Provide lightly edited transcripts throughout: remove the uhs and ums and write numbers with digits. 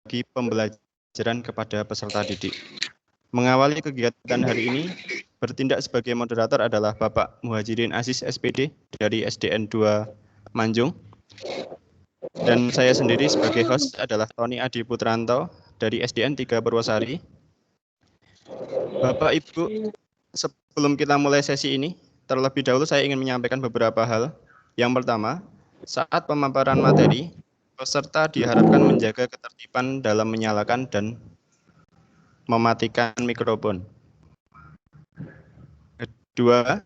bagi pembelajaran kepada peserta didik. Mengawali kegiatan hari ini, bertindak sebagai moderator adalah Bapak Muhajirin Aziz SPD dari SDN 2 Manjung. Dan saya sendiri sebagai host adalah Tony Adi Putranto dari SDN 3 Purwosari. Bapak Ibu, sebelum kita mulai sesi ini, terlebih dahulu saya ingin menyampaikan beberapa hal. Yang pertama, saat pemaparan materi, peserta diharapkan menjaga ketertiban dalam menyalakan dan mematikan mikrofon. Kedua,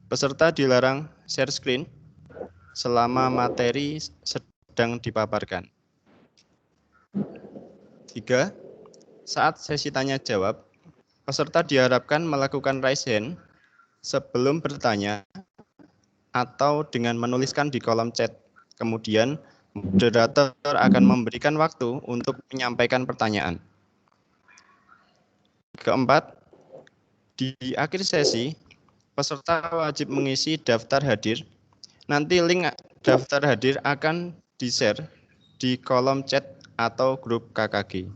peserta dilarang share screen selama materi sedang dipaparkan. Tiga, saat sesi tanya jawab, peserta diharapkan melakukan raise hand sebelum bertanya atau dengan menuliskan di kolom chat. Kemudian, moderator akan memberikan waktu untuk menyampaikan pertanyaan. Keempat, di akhir sesi, peserta wajib mengisi daftar hadir. Nanti link daftar hadir akan di-share di kolom chat atau grup KKG.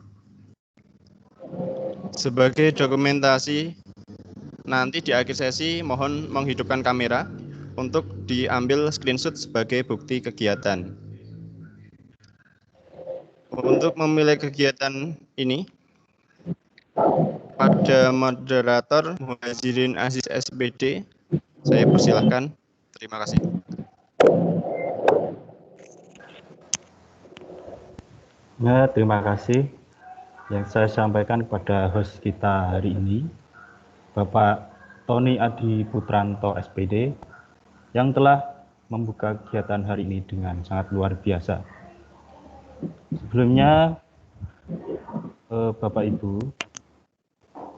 Sebagai dokumentasi, nanti di akhir sesi mohon menghidupkan kamera untuk diambil screenshot sebagai bukti kegiatan. Untuk memilih kegiatan ini, pada moderator Muhajirin Aziz SPD, saya persilahkan. Terima kasih. Ya, terima kasih yang saya sampaikan kepada host kita hari ini, Bapak Tony Adi Putranto SPD, yang telah membuka kegiatan hari ini dengan sangat luar biasa. Sebelumnya, Bapak Ibu,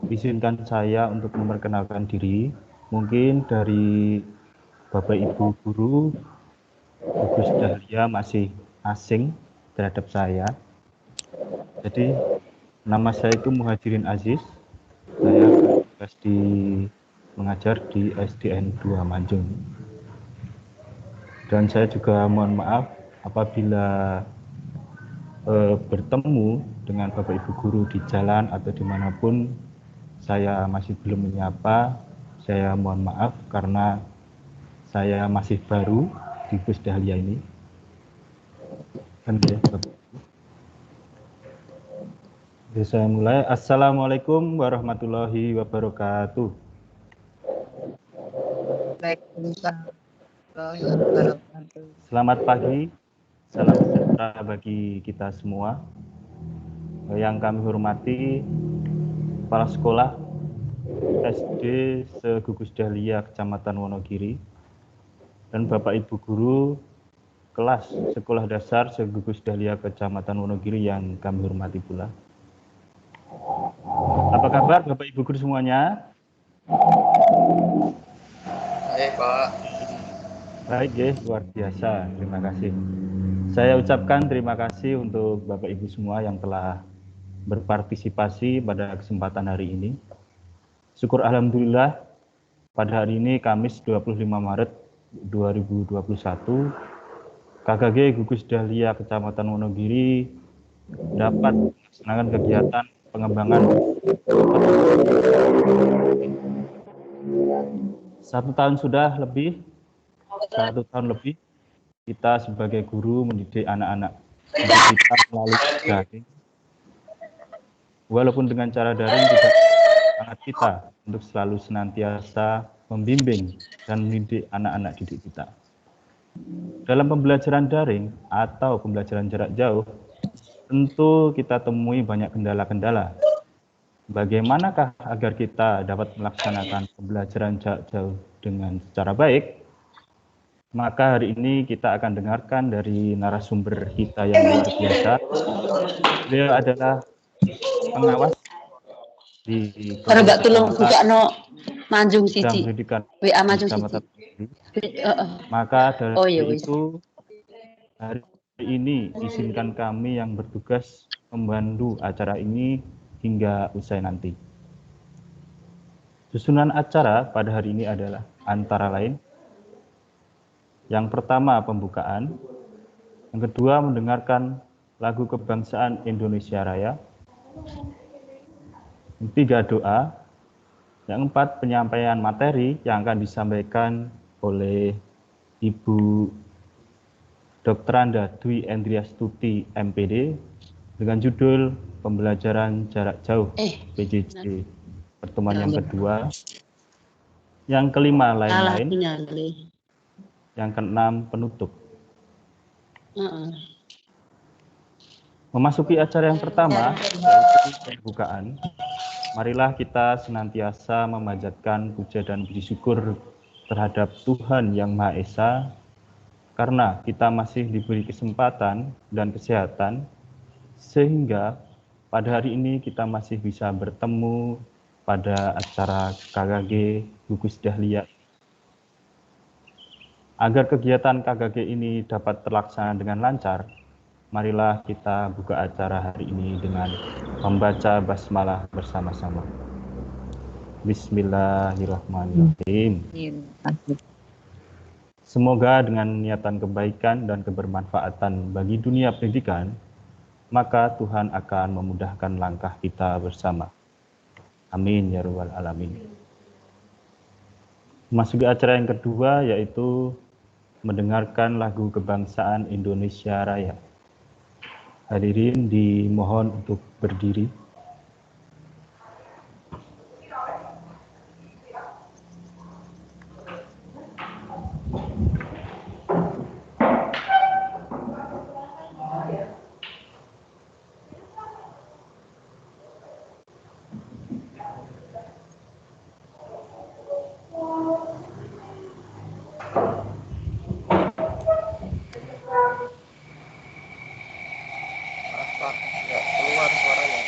izinkan saya untuk memperkenalkan diri. Mungkin dari Bapak Ibu guru, Gus Dahlia masih asing terhadap saya. Jadi, nama saya itu Muhajirin Aziz. Saya bertugas mengajar di SDN 2 Manjung. Dan saya juga mohon maaf apabila bertemu dengan Bapak Ibu guru di jalan atau dimanapun saya masih belum menyapa. Saya mohon maaf karena saya masih baru di Gus Dahlia ini. Oke, saya mulai. Assalamualaikum warahmatullahi wabarakatuh. Selamat pagi, salam sejahtera bagi kita semua. Yang kami hormati Kepala Sekolah SD se-Gugus Dahlia Kecamatan Wonogiri dan Bapak Ibu Guru kelas Sekolah Dasar se-Gugus Dahlia Kecamatan Wonogiri yang kami hormati pula. Apa kabar Bapak Ibu Guru semuanya? Baik, Pak. Baik ya, luar biasa. Terima kasih. Saya ucapkan terima kasih untuk Bapak Ibu semua yang telah berpartisipasi pada kesempatan hari ini. Syukur alhamdulillah pada hari ini Kamis 25 Maret 2021 KKG Gugus Dahlia Kecamatan Wonogiri dapat melaksanakan kegiatan pengembangan satu tahun lebih kita sebagai guru mendidik anak-anak kita melalui daring. Walaupun dengan cara daring tidak semangat kita untuk selalu senantiasa membimbing dan mendidik anak-anak didik kita. Dalam pembelajaran daring atau pembelajaran jarak jauh, tentu kita temui banyak kendala-kendala. Bagaimanakah agar kita dapat melaksanakan pembelajaran jarak jauh dengan secara baik? Maka hari ini kita akan dengarkan dari narasumber kita yang luar biasa. Beliau adalah pengawas di Manjung siji. pendidikan WA Manjung siji. Maka dari itu hari ini izinkan kami yang bertugas membantu acara ini hingga usai nanti. Susunan acara pada hari ini adalah antara lain yang pertama pembukaan, yang kedua mendengarkan lagu kebangsaan Indonesia Raya. Yang 3, doa. Yang 4, penyampaian materi yang akan disampaikan oleh Ibu Dr. Anda Dwi Endriastuti MPD dengan judul Pembelajaran Jarak Jauh PJJ pertemuan yang kedua. Yang kelima lain-lain. Yang keenam penutup. Memasuki acara yang pertama, yaitu pembukaan. Marilah kita senantiasa memanjatkan puja dan puji syukur terhadap Tuhan Yang Maha Esa, karena kita masih diberi kesempatan dan kesehatan, sehingga pada hari ini kita masih bisa bertemu pada acara KKG Gugus Dahlia. Agar kegiatan KKG ini dapat terlaksana dengan lancar, marilah kita buka acara hari ini dengan membaca basmalah bersama-sama. Bismillahirrahmanirrahim. Semoga dengan niatan kebaikan dan kebermanfaatan bagi dunia pendidikan, maka Tuhan akan memudahkan langkah kita bersama. Amin ya rabbal alamin. Memasuki acara yang kedua, yaitu mendengarkan lagu kebangsaan Indonesia Raya. Hadirin dimohon untuk berdiri. Keluar suaranya.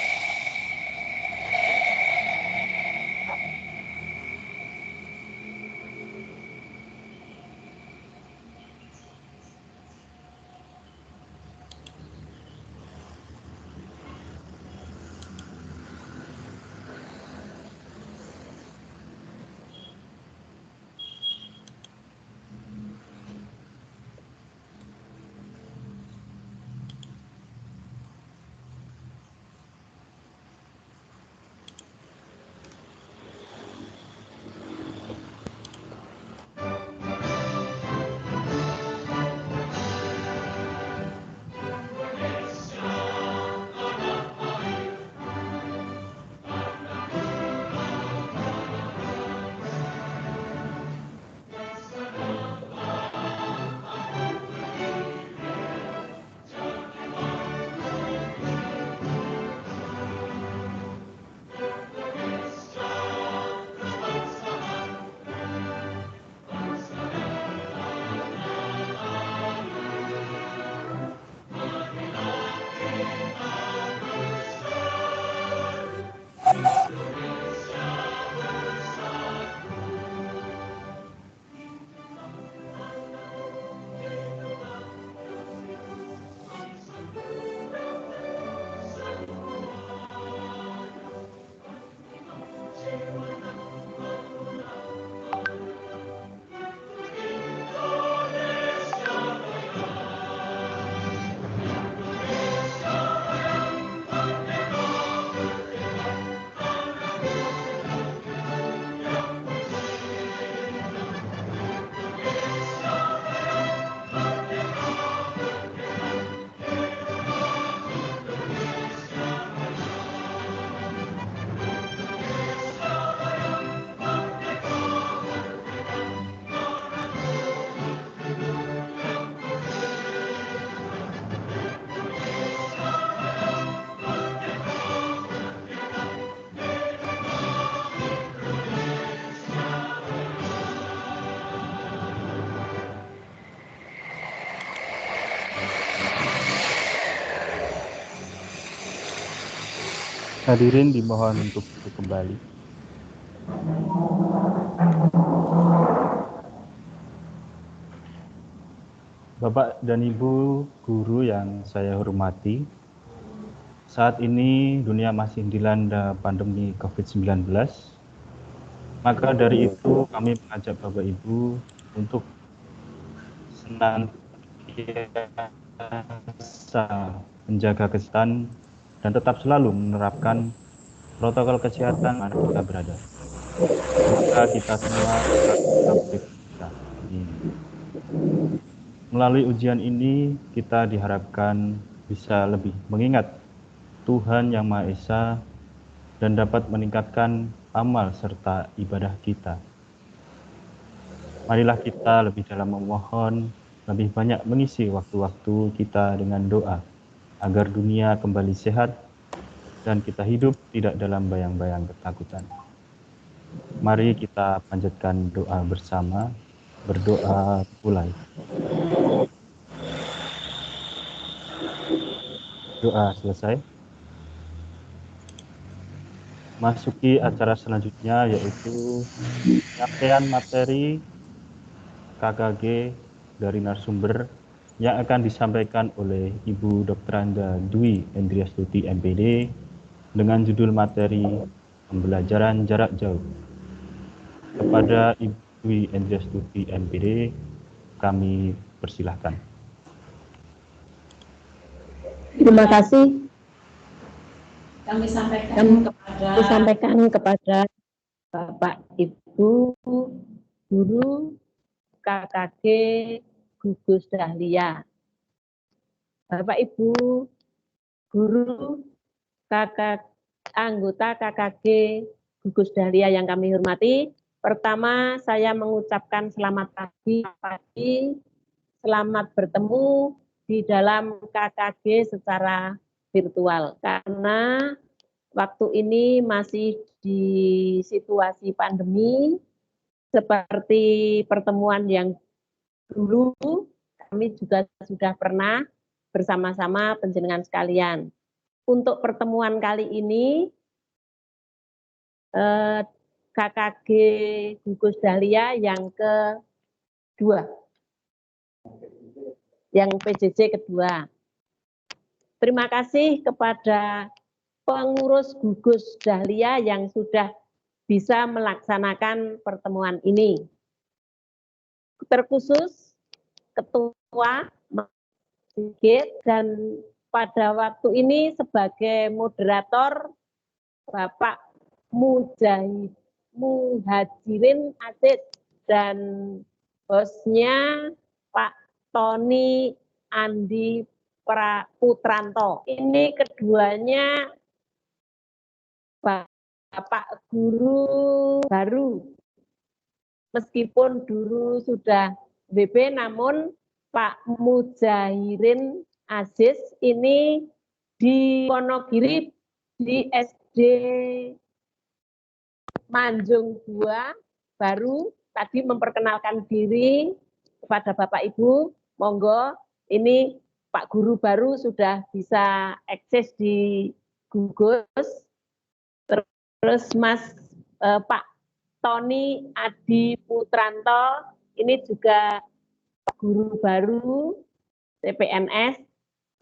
Hadirin dimohon untuk duduk kembali. Bapak dan Ibu guru yang saya hormati, saat ini dunia masih dilanda pandemi COVID-19. Maka dari itu kami mengajak Bapak Ibu untuk senantiasa menjaga kesehatan, dan tetap selalu menerapkan protokol kesehatan mana kita berada. Semoga kita semua sampai kita. Melalui ujian ini, kita diharapkan bisa lebih mengingat Tuhan Yang Maha Esa dan dapat meningkatkan amal serta ibadah kita. Marilah kita lebih dalam memohon, lebih banyak mengisi waktu-waktu kita dengan doa, agar dunia kembali sehat dan kita hidup tidak dalam bayang-bayang ketakutan. Mari kita panjatkan doa bersama, berdoa mulai. Doa selesai. Masuki acara selanjutnya yaitu penyampaian materi KKG dari narasumber yang akan disampaikan oleh Ibu Dr. Anda Dwi Endriastuti MPD dengan judul materi pembelajaran jarak jauh. Kepada Ibu Dwi Endriastuti MPD, kami persilahkan. Terima kasih. Kami sampaikan kepada Bapak Ibu Guru KKG Gugus Dahlia. Bapak Ibu Guru anggota KKG Gugus Dahlia yang kami hormati, pertama saya mengucapkan selamat pagi, selamat bertemu di dalam KKG secara virtual karena waktu ini masih di situasi pandemi. Seperti pertemuan yang dulu kami juga sudah pernah bersama-sama panjenengan sekalian. Untuk pertemuan kali ini KKG Gugus Dahlia yang kedua, yang PJJ kedua. Terima kasih kepada pengurus Gugus Dahlia yang sudah bisa melaksanakan pertemuan ini. Terkhusus Ketua Sigit dan pada waktu ini sebagai moderator Bapak Muhajirin Aziz dan hostnya Pak Tony Andi Putranto. Ini keduanya Bapak guru baru, meskipun dulu sudah WB, namun Pak Muhajirin Aziz ini di Wonogiri di SD Manjung 2 baru tadi memperkenalkan diri kepada Bapak Ibu. Monggo, ini Pak Guru baru sudah bisa akses di Gugus. Terus Pak Tony Adi Putranto, ini juga guru baru CPNS.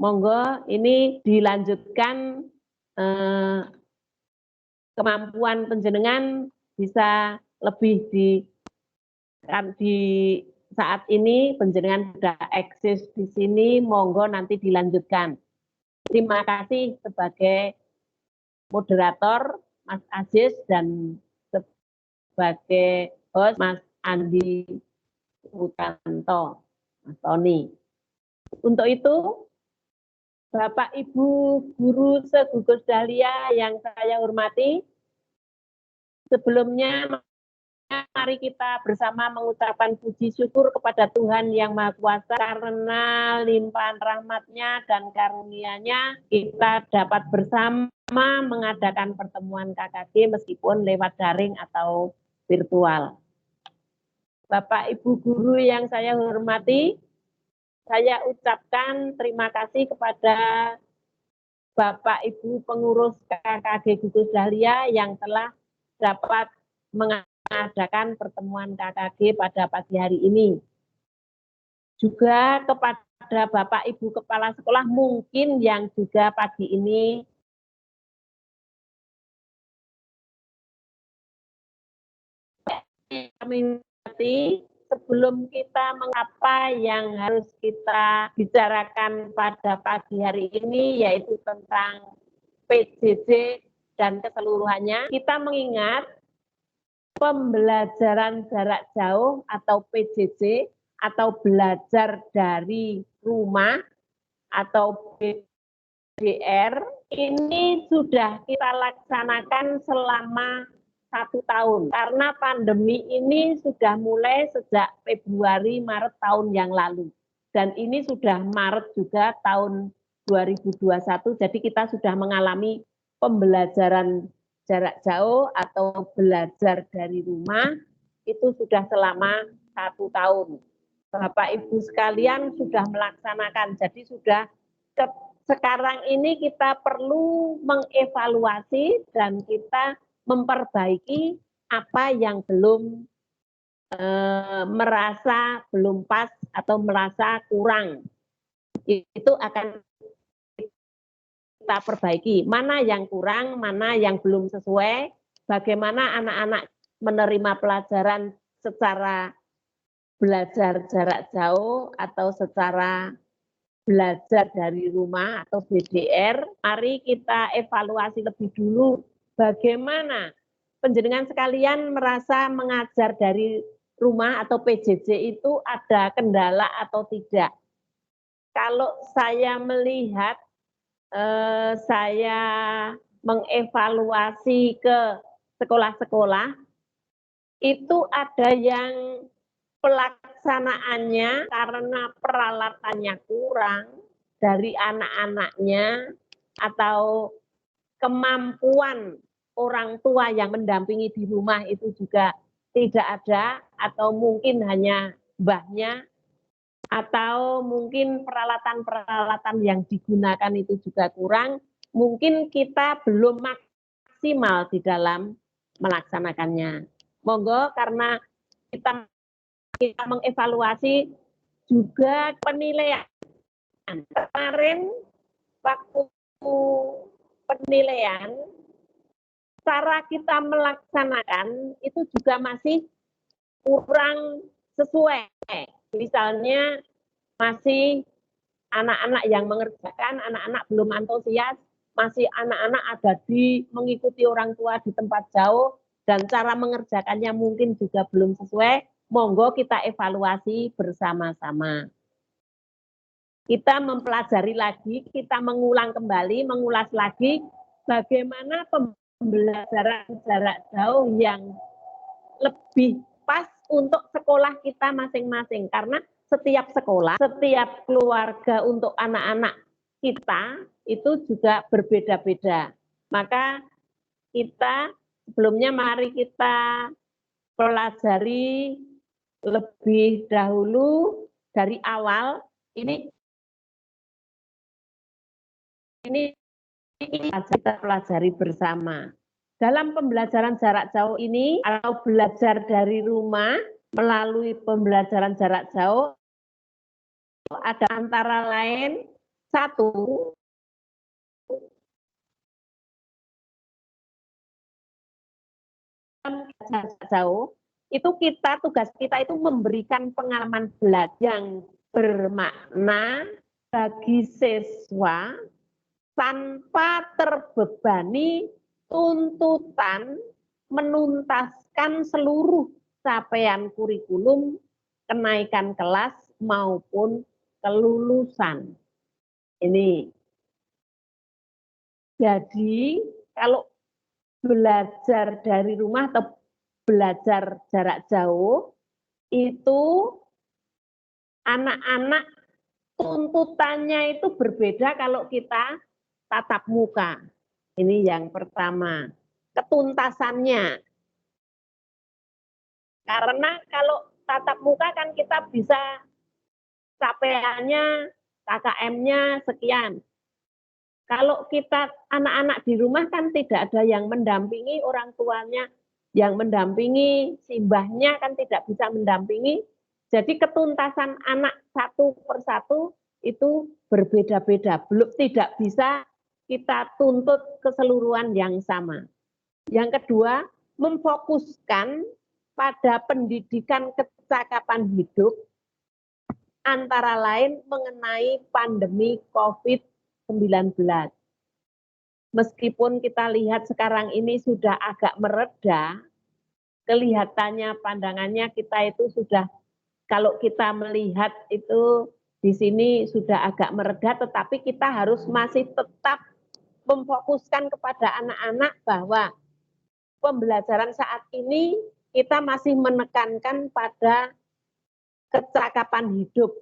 Monggo, ini dilanjutkan kemampuan panjenengan bisa lebih di saat ini panjenengan sudah eksis di sini. Monggo nanti dilanjutkan. Terima kasih sebagai moderator Mas Aziz dan sebagai host Mas Andi Putranto, Mas Tony. Untuk itu, Bapak Ibu Guru se-Gugus Dahlia yang saya hormati, sebelumnya mari kita bersama mengucapkan puji syukur kepada Tuhan Yang Maha Kuasa karena limpahan rahmat-Nya dan karunia-Nya kita dapat bersama mengadakan pertemuan KKG meskipun lewat daring atau virtual. Bapak Ibu Guru yang saya hormati, saya ucapkan terima kasih kepada Bapak Ibu pengurus KKG Gugus Dahlia yang telah dapat mengadakan pertemuan KKG pada pagi hari ini. Juga kepada Bapak Ibu Kepala Sekolah mungkin yang juga pagi ini kami hormati, sebelum kita mengapa yang harus kita bicarakan pada pagi hari ini, yaitu tentang PJJ dan keseluruhannya, kita mengingat pembelajaran jarak jauh atau PJJ atau belajar dari rumah atau BDR ini sudah kita laksanakan selama 1 tahun karena pandemi ini sudah mulai sejak Februari Maret tahun yang lalu dan ini sudah Maret juga tahun 2021, jadi kita sudah mengalami pembelajaran jarak jauh atau belajar dari rumah itu sudah selama 1 tahun. Bapak Ibu sekalian sudah melaksanakan, jadi sudah sekarang ini kita perlu mengevaluasi dan kita memperbaiki apa yang belum merasa belum pas atau merasa kurang. Itu akan kita perbaiki. Mana yang kurang, mana yang belum sesuai, bagaimana anak-anak menerima pelajaran secara belajar jarak jauh atau secara belajar dari rumah atau BDR. Mari kita evaluasi lebih dulu bagaimana penjenengan sekalian merasa mengajar dari rumah atau PJJ itu ada kendala atau tidak. Kalau saya melihat, saya mengevaluasi ke sekolah-sekolah, itu ada yang pelaksanaannya karena peralatannya kurang dari anak-anaknya atau kemampuan orang tua yang mendampingi di rumah itu juga tidak ada atau mungkin hanya mbahnya atau mungkin peralatan-peralatan yang digunakan itu juga kurang, mungkin kita belum maksimal di dalam melaksanakannya. Monggo karena kita mengevaluasi juga penilaian. Kemarin waktu penilaian, cara kita melaksanakan itu juga masih kurang sesuai. Misalnya masih anak-anak yang mengerjakan, anak-anak belum antusias, masih anak-anak ada di mengikuti orang tua di tempat jauh, dan cara mengerjakannya mungkin juga belum sesuai. Monggo kita evaluasi bersama-sama. Kita mempelajari lagi, kita mengulang kembali, mengulas lagi bagaimana pembelajaran jarak jauh yang lebih pas untuk sekolah kita masing-masing. Karena setiap sekolah, setiap keluarga untuk anak-anak kita itu juga berbeda-beda. Maka kita sebelumnya mari kita pelajari lebih dahulu dari awal ini kita pelajari bersama. Dalam pembelajaran jarak jauh ini atau belajar dari rumah melalui pembelajaran jarak jauh ada antara lain satu jarak jauh itu tugas kita itu memberikan pengalaman belajar yang bermakna bagi siswa tanpa terbebani tuntutan menuntaskan seluruh capaian kurikulum, kenaikan kelas maupun kelulusan. Ini. Jadi kalau belajar dari rumah atau belajar jarak jauh itu anak-anak tuntutannya itu berbeda kalau kita tatap muka. Ini yang pertama. Ketuntasannya. Karena kalau tatap muka kan kita bisa capaiannya, KKM-nya sekian. Kalau kita anak-anak di rumah kan tidak ada yang mendampingi orang tuanya, yang mendampingi simbahnya kan tidak bisa mendampingi. Jadi ketuntasan anak satu persatu itu berbeda-beda, belum tidak bisa kita tuntut keseluruhan yang sama. Yang kedua, memfokuskan pada pendidikan kecakapan hidup antara lain mengenai pandemi COVID-19. Meskipun kita lihat sekarang ini sudah agak mereda, kelihatannya pandangannya kita itu sudah, kalau kita melihat itu di sini sudah agak mereda, tetapi kita harus masih tetap memfokuskan kepada anak-anak bahwa pembelajaran saat ini kita masih menekankan pada kecakapan hidup,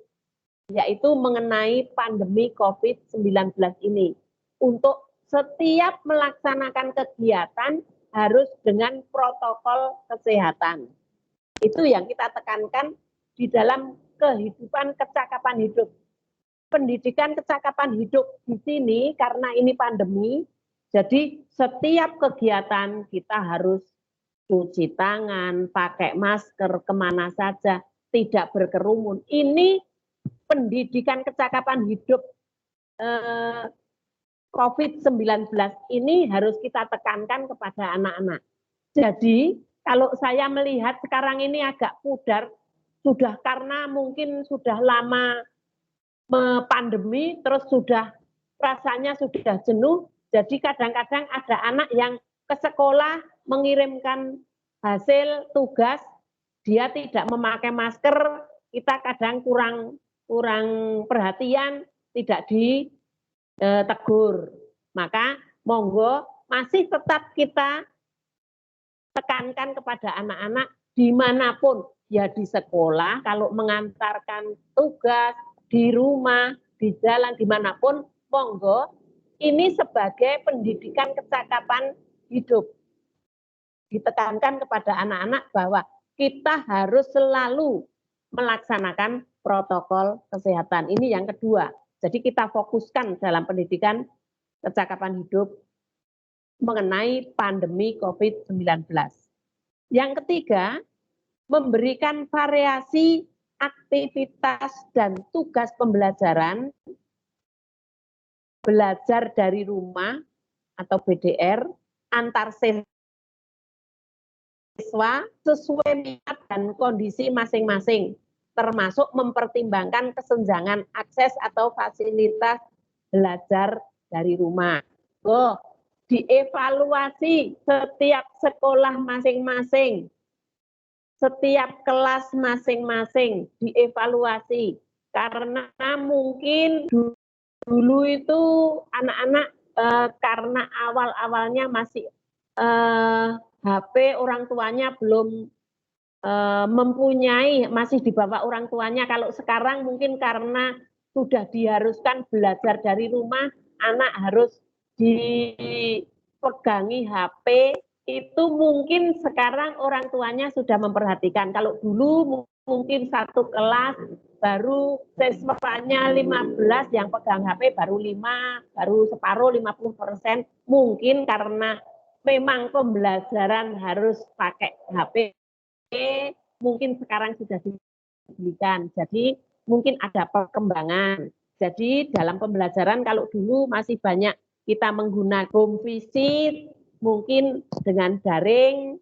yaitu mengenai pandemi COVID-19 ini. Untuk setiap melaksanakan kegiatan harus dengan protokol kesehatan. Itu yang kita tekankan di dalam kehidupan kecakapan hidup. Pendidikan kecakapan hidup di sini karena ini pandemi, jadi setiap kegiatan kita harus cuci tangan, pakai masker, kemana saja, tidak berkerumun. Ini pendidikan kecakapan hidup COVID-19 ini harus kita tekankan kepada anak-anak. Jadi kalau saya melihat sekarang ini agak pudar, sudah karena mungkin sudah lama pandemi, terus sudah rasanya sudah jenuh, jadi kadang-kadang ada anak yang ke sekolah mengirimkan hasil tugas, dia tidak memakai masker, kita kadang kurang perhatian, tidak ditegur. Maka monggo masih tetap kita tekankan kepada anak-anak dimanapun, ya di sekolah, kalau mengantarkan tugas, di rumah, di jalan, dimanapun, monggo, ini sebagai pendidikan kecakapan hidup. Ditekankan kepada anak-anak bahwa kita harus selalu melaksanakan protokol kesehatan. Ini yang kedua. Jadi kita fokuskan dalam pendidikan kecakapan hidup mengenai pandemi COVID-19. Yang ketiga, memberikan variasi aktivitas dan tugas pembelajaran, belajar dari rumah atau BDR antar siswa sesuai minat dan kondisi masing-masing, termasuk mempertimbangkan kesenjangan akses atau fasilitas belajar dari rumah. Dievaluasi setiap sekolah masing-masing, setiap kelas masing-masing dievaluasi, karena mungkin dulu itu anak-anak karena awal-awalnya masih HP orang tuanya belum mempunyai, masih di bawah orang tuanya. Kalau sekarang mungkin karena sudah diharuskan belajar dari rumah, anak harus dipegangi HP, itu mungkin sekarang orang tuanya sudah memperhatikan. Kalau dulu mungkin satu kelas baru siswanya 15 yang pegang HP baru 5, baru separuh 50%. Mungkin karena memang pembelajaran harus pakai HP, mungkin sekarang sudah diberikan. Jadi mungkin ada perkembangan. Jadi dalam pembelajaran kalau dulu masih banyak kita menggunakan home visit, mungkin dengan daring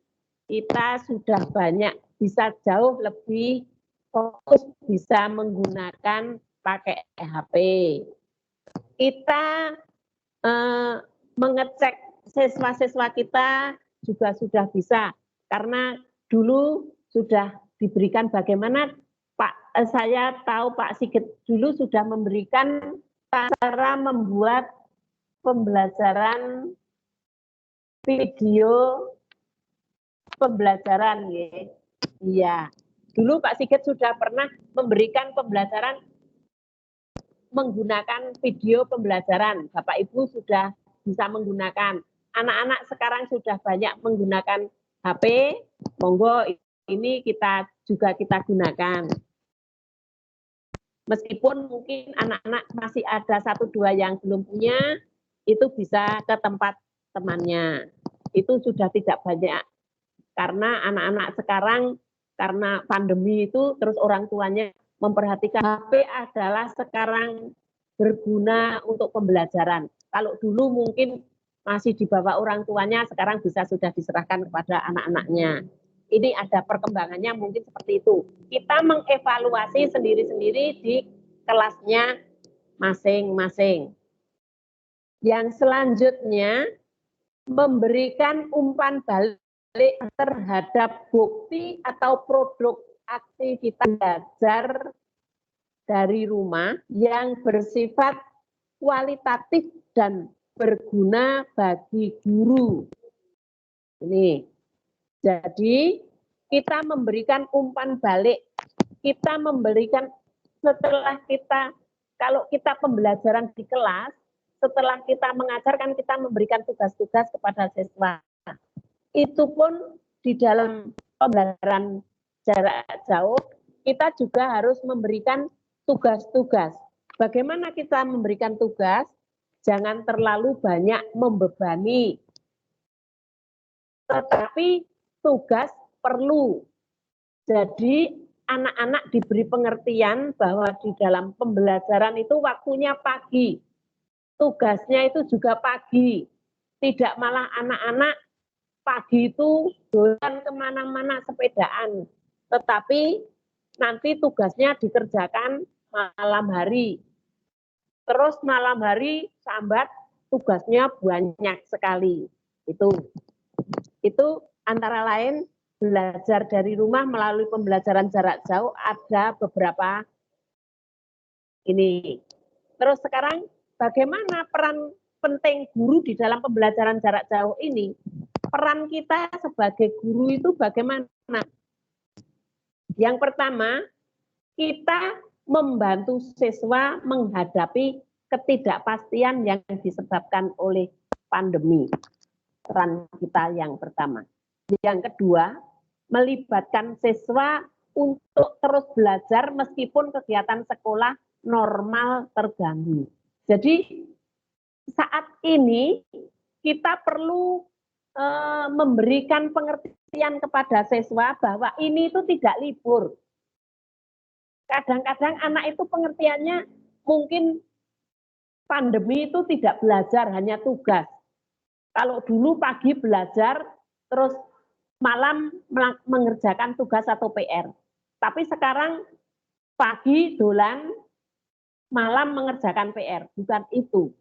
kita sudah banyak bisa jauh lebih fokus bisa menggunakan pakai HP. Kita mengecek siswa-siswa kita juga sudah bisa, karena dulu sudah diberikan bagaimana saya tahu Pak Sigit dulu sudah memberikan cara membuat pembelajaran video pembelajaran ya. Iya. Dulu Pak Sigit sudah pernah memberikan pembelajaran menggunakan video pembelajaran. Bapak Ibu sudah bisa menggunakan. Anak-anak sekarang sudah banyak menggunakan HP. Monggo ini kita gunakan. Meskipun mungkin anak-anak masih ada 1-2 yang belum punya, itu bisa ke tempat temannya. Itu sudah tidak banyak. Karena anak-anak sekarang, karena pandemi itu, terus orang tuanya memperhatikan HP adalah sekarang berguna untuk pembelajaran. Kalau dulu mungkin masih di bawah orang tuanya, sekarang bisa sudah diserahkan kepada anak-anaknya. Ini ada perkembangannya mungkin seperti itu. Kita mengevaluasi sendiri-sendiri di kelasnya masing-masing. Yang selanjutnya, memberikan umpan balik terhadap bukti atau produk aktivitas belajar dari rumah yang bersifat kualitatif dan berguna bagi guru. Ini. Jadi, kita memberikan umpan balik. Kita memberikan setelah kita, kalau kita pembelajaran di kelas, setelah kita mengajarkan, kita memberikan tugas-tugas kepada siswa. Itu pun di dalam pembelajaran jarak jauh, kita juga harus memberikan tugas-tugas. Bagaimana kita memberikan tugas? Jangan terlalu banyak membebani. Tetapi tugas perlu. Jadi anak-anak diberi pengertian bahwa di dalam pembelajaran itu waktunya pagi. Tugasnya itu juga pagi. Tidak malah anak-anak pagi itu jalan kemana-mana sepedaan. Tetapi nanti tugasnya dikerjakan malam hari. Terus malam hari sambat tugasnya banyak sekali. Itu antara lain belajar dari rumah melalui pembelajaran jarak jauh ada beberapa ini. Terus sekarang bagaimana peran penting guru di dalam pembelajaran jarak jauh ini? Peran kita sebagai guru itu bagaimana? Yang pertama, kita membantu siswa menghadapi ketidakpastian yang disebabkan oleh pandemi. Peran kita yang pertama. Yang kedua, melibatkan siswa untuk terus belajar meskipun kegiatan sekolah normal terganggu. Jadi saat ini kita perlu memberikan pengertian kepada siswa bahwa ini itu tidak libur. Kadang-kadang anak itu pengertiannya mungkin pandemi itu tidak belajar, hanya tugas. Kalau dulu pagi belajar, terus malam mengerjakan tugas atau PR. Tapi sekarang pagi dolan, malam mengerjakan PR. Bukan itu.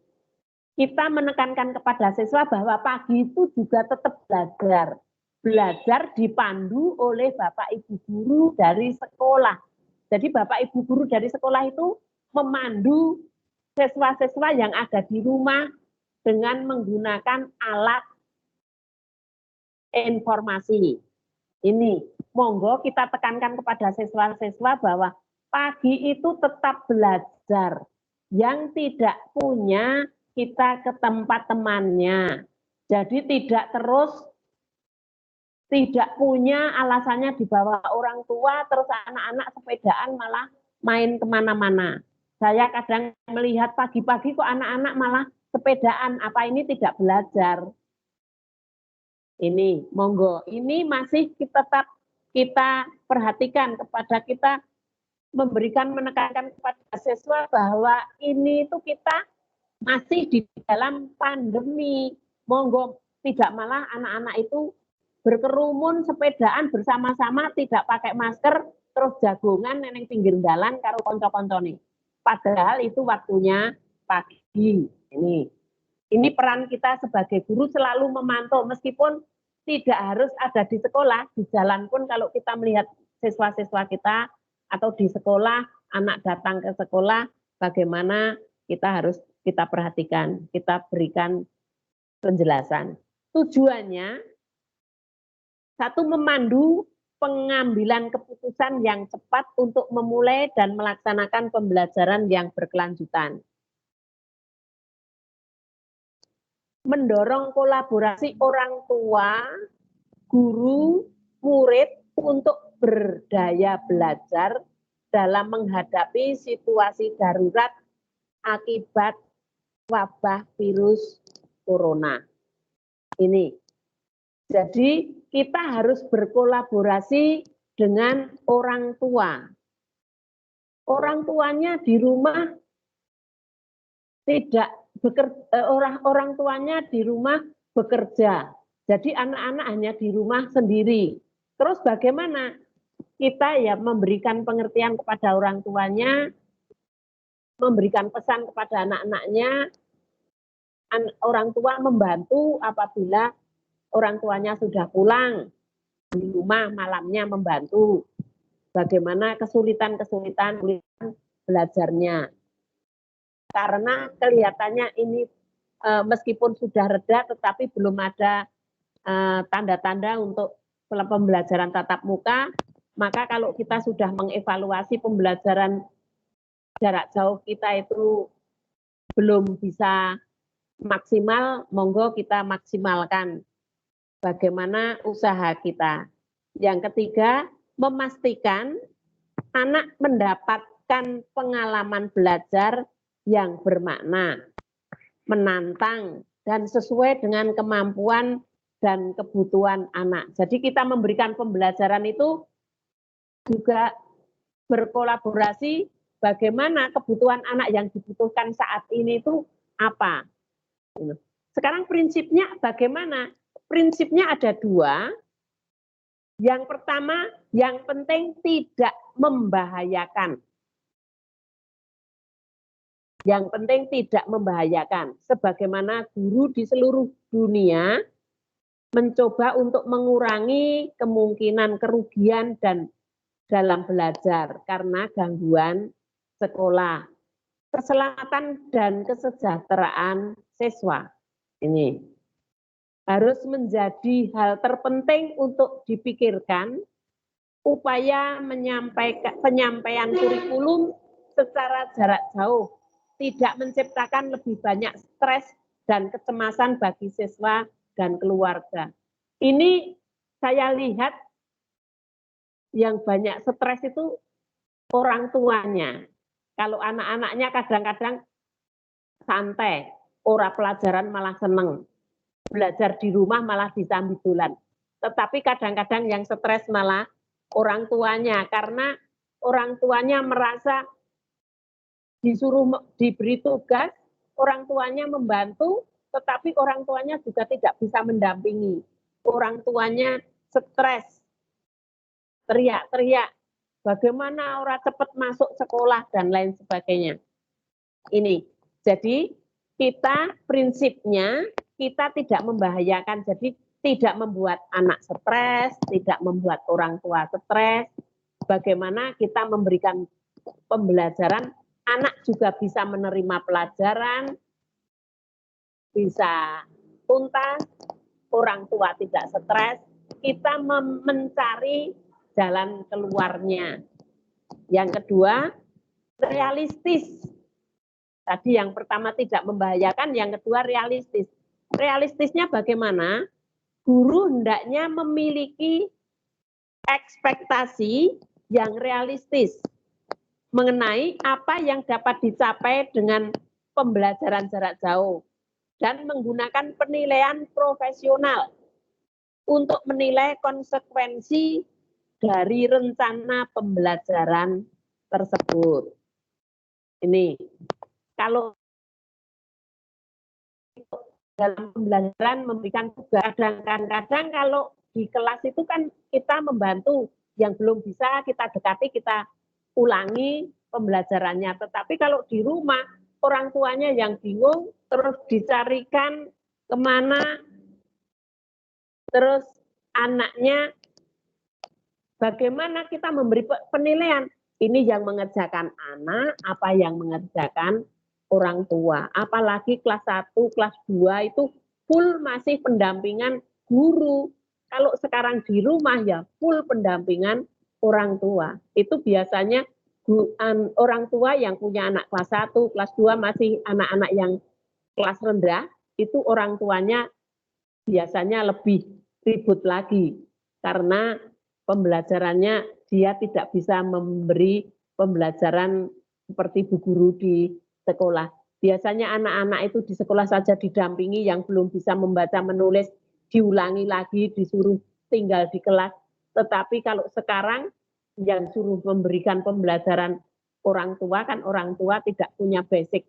Kita menekankan kepada siswa bahwa pagi itu juga tetap belajar. Belajar dipandu oleh Bapak Ibu guru dari sekolah. Jadi Bapak Ibu guru dari sekolah itu memandu siswa-siswa yang ada di rumah dengan menggunakan alat informasi. Ini, monggo kita tekankan kepada siswa-siswa bahwa pagi itu tetap belajar. Yang tidak punya, kita ke tempat temannya. Jadi tidak punya alasannya dibawa orang tua, terus anak-anak sepedaan malah main kemana-mana. Saya kadang melihat pagi-pagi kok anak-anak malah sepedaan, apa ini tidak belajar? Ini, monggo, ini masih tetap kita perhatikan kepada kita, menekankan kepada siswa bahwa ini itu kita masih di dalam pandemi. Monggo, tidak malah anak-anak itu berkerumun sepedaan bersama-sama tidak pakai masker terus jagongan neneng pinggir jalan karo konco-koncone. Padahal itu waktunya pagi. Ini peran kita sebagai guru selalu memantau meskipun tidak harus ada di sekolah, di jalan pun kalau kita melihat siswa-siswa kita atau di sekolah, anak datang ke sekolah, bagaimana kita perhatikan, kita berikan penjelasan. Tujuannya satu, memandu pengambilan keputusan yang cepat untuk memulai dan melaksanakan pembelajaran yang berkelanjutan. Mendorong kolaborasi orang tua, guru, murid untuk berdaya belajar dalam menghadapi situasi darurat akibat wabah virus corona. Ini. Jadi kita harus berkolaborasi dengan orang tua. Orang tuanya di rumah tidak bekerja, orang tuanya di rumah bekerja. Jadi anak-anak hanya di rumah sendiri. Terus bagaimana kita ya memberikan pengertian kepada orang tuanya, memberikan pesan kepada anak-anaknya, orang tua membantu apabila orang tuanya sudah pulang di rumah malamnya membantu. Bagaimana kesulitan-kesulitan belajarnya. Karena kelihatannya ini meskipun sudah reda tetapi belum ada tanda-tanda untuk pembelajaran tatap muka, maka kalau kita sudah mengevaluasi pembelajaran jarak jauh kita itu belum bisa maksimal, monggo kita maksimalkan bagaimana usaha kita. Yang ketiga, memastikan anak mendapatkan pengalaman belajar yang bermakna, menantang, dan sesuai dengan kemampuan dan kebutuhan anak. Jadi kita memberikan pembelajaran itu juga berkolaborasi bagaimana kebutuhan anak yang dibutuhkan saat ini itu apa. Sekarang prinsipnya bagaimana? Prinsipnya ada dua. Yang pertama, yang penting tidak membahayakan. Yang penting tidak membahayakan. Sebagaimana guru di seluruh dunia mencoba untuk mengurangi kemungkinan kerugian dan dalam belajar karena gangguan sekolah. Keselamatan dan kesejahteraan siswa. Ini harus menjadi hal terpenting untuk dipikirkan upaya penyampaian kurikulum secara jarak jauh tidak menciptakan lebih banyak stres dan kecemasan bagi siswa dan keluarga. Ini saya lihat yang banyak stres itu orang tuanya. Kalau anak-anaknya kadang-kadang santai, ora pelajaran malah seneng. Belajar di rumah malah disambidulan. Tetapi kadang-kadang yang stres malah orang tuanya karena orang tuanya merasa disuruh diberi tugas, orang tuanya membantu, tetapi orang tuanya juga tidak bisa mendampingi. Orang tuanya stres, teriak-teriak, bagaimana orang cepat masuk sekolah dan lain sebagainya. Ini, jadi kita prinsipnya kita tidak membahayakan, jadi tidak membuat anak stres, tidak membuat orang tua stres. Bagaimana kita memberikan pembelajaran, anak juga bisa menerima pelajaran, bisa tuntas, orang tua tidak stres, kita mencari jalan keluarnya. Yang kedua, realistis. Tadi yang pertama tidak membahayakan, yang kedua realistis. Realistisnya bagaimana? Guru hendaknya memiliki ekspektasi yang realistis mengenai apa yang dapat dicapai dengan pembelajaran jarak jauh dan menggunakan penilaian profesional untuk menilai konsekuensi dari rencana pembelajaran tersebut. Ini, kalau dalam pembelajaran memberikan tugas, kadang-kadang kalau di kelas itu kan kita membantu, yang belum bisa kita dekati, kita ulangi pembelajarannya. Tetapi kalau di rumah, orang tuanya yang bingung, terus dicarikan kemana, terus anaknya, bagaimana kita memberi penilaian? Ini yang mengerjakan anak, apa yang mengerjakan orang tua. Apalagi kelas 1, kelas 2 itu full masih pendampingan guru. Kalau sekarang di rumah ya full pendampingan orang tua. Itu biasanya orang tua yang punya anak kelas 1, kelas 2 masih anak-anak yang kelas rendah, itu orang tuanya biasanya lebih ribut lagi. Karena pembelajarannya dia tidak bisa memberi pembelajaran seperti bu guru di sekolah. Biasanya anak-anak itu di sekolah saja didampingi, yang belum bisa membaca menulis diulangi lagi, disuruh tinggal di kelas. Tetapi kalau sekarang yang suruh memberikan pembelajaran orang tua, kan orang tua tidak punya basic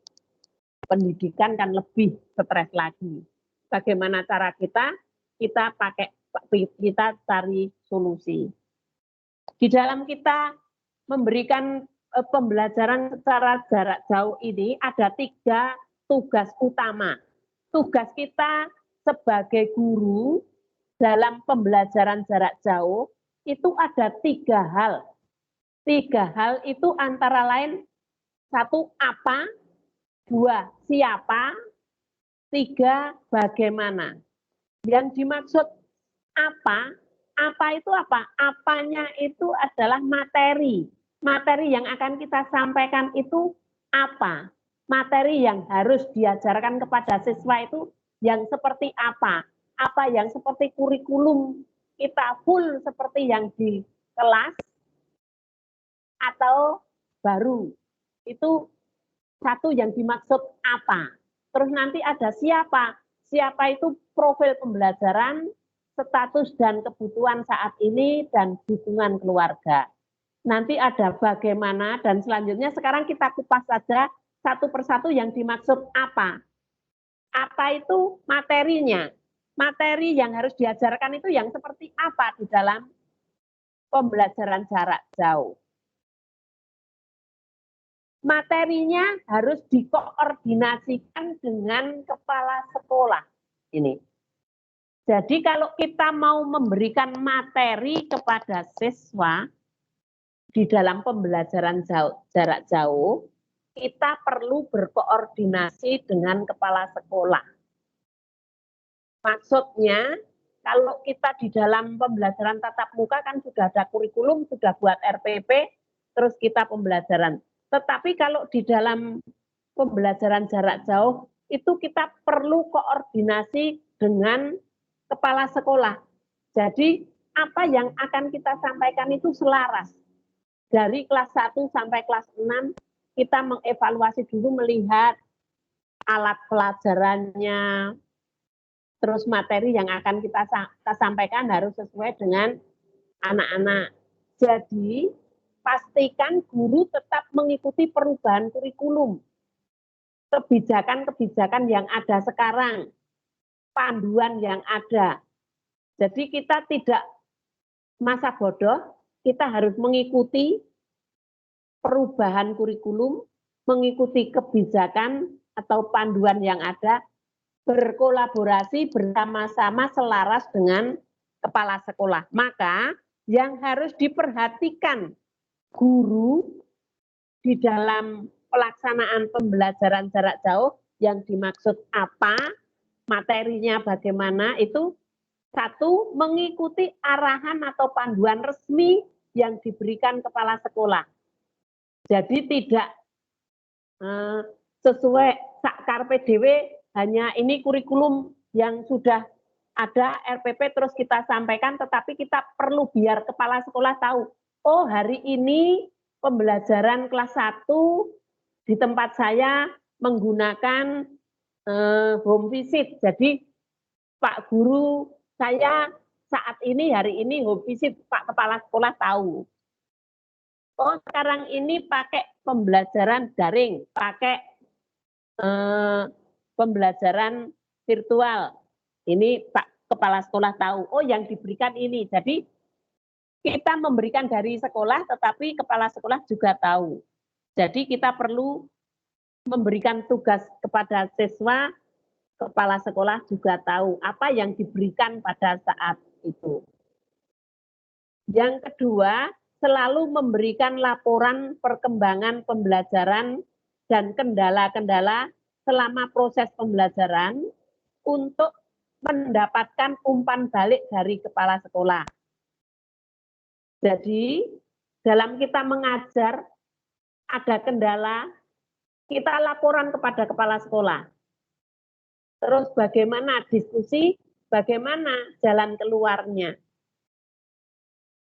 pendidikan, kan lebih stres lagi. Bagaimana cara kita? Kita pakai kita cari solusi. Di dalam kita memberikan pembelajaran secara jarak jauh ini ada 3 tugas utama. Tugas kita sebagai guru dalam pembelajaran jarak jauh itu ada 3 hal. 3 hal itu antara lain 1 apa, 2 siapa, 3 bagaimana. Yang dimaksud apa itu apa? Apanya itu adalah materi. Materi yang akan kita sampaikan itu apa? Materi yang harus diajarkan kepada siswa itu yang seperti apa? Apa yang seperti kurikulum kita full seperti yang di kelas atau baru? Itu satu yang dimaksud apa. Terus nanti ada siapa. Siapa itu profil pembelajaran, status dan kebutuhan saat ini, dan dukungan keluarga. Nanti ada bagaimana, dan selanjutnya sekarang kita kupas saja satu persatu yang dimaksud apa. Apa itu materinya. Materi yang harus diajarkan itu yang seperti apa di dalam pembelajaran jarak jauh. Materinya harus dikoordinasikan dengan kepala sekolah. Ini. Jadi kalau kita mau memberikan materi kepada siswa di dalam pembelajaran jarak jauh, kita perlu berkoordinasi dengan kepala sekolah. Maksudnya, kalau kita di dalam pembelajaran tatap muka kan sudah ada kurikulum, sudah buat RPP, terus kita pembelajaran. Tetapi kalau di dalam pembelajaran jarak jauh, itu kita perlu koordinasi dengan kepala sekolah. Jadi, apa yang akan kita sampaikan itu selaras. Dari kelas 1 sampai kelas 6, kita mengevaluasi dulu melihat alat pelajarannya, terus materi yang akan kita sampaikan harus sesuai dengan anak-anak. Jadi, pastikan guru tetap mengikuti perubahan kurikulum, kebijakan-kebijakan yang ada sekarang, panduan yang ada. Jadi kita tidak masa bodoh, kita harus mengikuti perubahan kurikulum, mengikuti kebijakan atau panduan yang ada, berkolaborasi bersama-sama selaras dengan kepala sekolah. Maka yang harus diperhatikan guru di dalam pelaksanaan pembelajaran jarak jauh yang dimaksud apa, materinya bagaimana, itu 1, mengikuti arahan atau panduan resmi yang diberikan kepala sekolah. Jadi tidak sesuai karpe dewe, hanya ini kurikulum yang sudah ada RPP terus kita sampaikan, tetapi kita perlu biar kepala sekolah tahu, oh hari ini pembelajaran kelas 1 di tempat saya menggunakan home visit. Jadi Pak Guru saya saat ini, hari ini home visit, Pak Kepala Sekolah tahu. Oh sekarang ini pakai pembelajaran daring, pakai pembelajaran virtual. Ini Pak Kepala Sekolah tahu, oh yang diberikan ini. Jadi kita memberikan dari sekolah, tetapi kepala sekolah juga tahu. Jadi kita perlu memberikan tugas kepada siswa, kepala sekolah juga tahu apa yang diberikan pada saat itu. Yang kedua, selalu memberikan laporan perkembangan pembelajaran dan kendala-kendala selama proses pembelajaran untuk mendapatkan umpan balik dari kepala sekolah. Jadi, dalam kita mengajar, ada kendala, kita laporan kepada kepala sekolah. Terus bagaimana diskusi, bagaimana jalan keluarnya.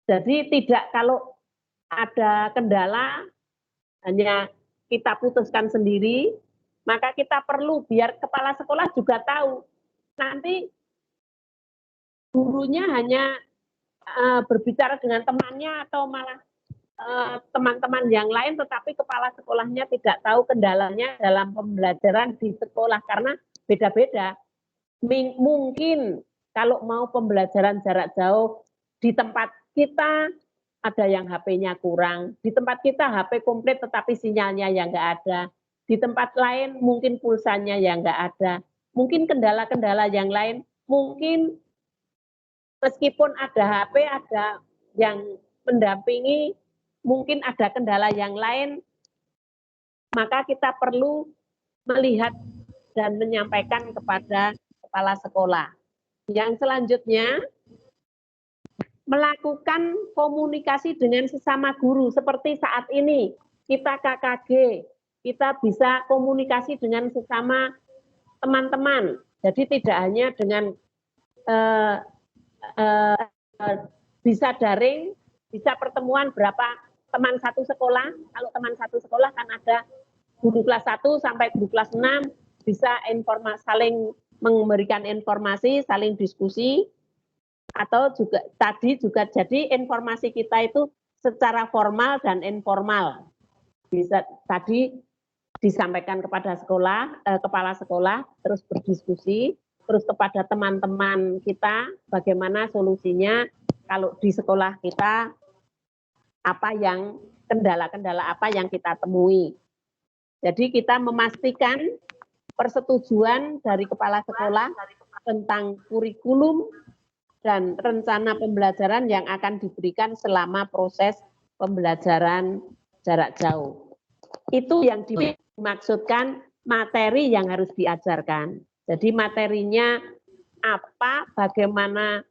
Jadi tidak kalau ada kendala, hanya kita putuskan sendiri, maka kita perlu biar kepala sekolah juga tahu. Nanti gurunya hanya berbicara dengan temannya atau malah teman-teman yang lain, tetapi kepala sekolahnya tidak tahu kendalanya dalam pembelajaran di sekolah karena beda-beda. Mungkin Kalau mau pembelajaran jarak jauh di tempat kita ada yang HP-nya kurang, di tempat kita HP komplit tetapi sinyalnya yang nggak ada, di tempat lain mungkin pulsanya yang nggak ada, mungkin kendala-kendala yang lain, mungkin meskipun ada HP, ada yang mendampingi, mungkin ada kendala yang lain, maka kita perlu melihat dan menyampaikan kepada kepala sekolah. Yang selanjutnya, melakukan komunikasi dengan sesama guru. Seperti saat ini, kita KKG, kita bisa komunikasi dengan sesama teman-teman. Jadi tidak hanya dengan bisa daring, bisa pertemuan berapa teman satu sekolah. Kalau teman satu sekolah kan ada guru kelas 1 sampai guru kelas 6, bisa saling memberikan informasi, saling diskusi, atau juga tadi juga jadi informasi kita itu secara formal dan informal. Bisa tadi disampaikan kepada sekolah, kepala sekolah, terus berdiskusi, terus kepada teman-teman kita bagaimana solusinya kalau di sekolah kita, apa yang kendala-kendala apa yang kita temui. Jadi kita memastikan persetujuan dari kepala sekolah tentang kurikulum dan rencana pembelajaran yang akan diberikan selama proses pembelajaran jarak jauh. Itu yang dimaksudkan materi yang harus diajarkan. Jadi materinya apa, bagaimana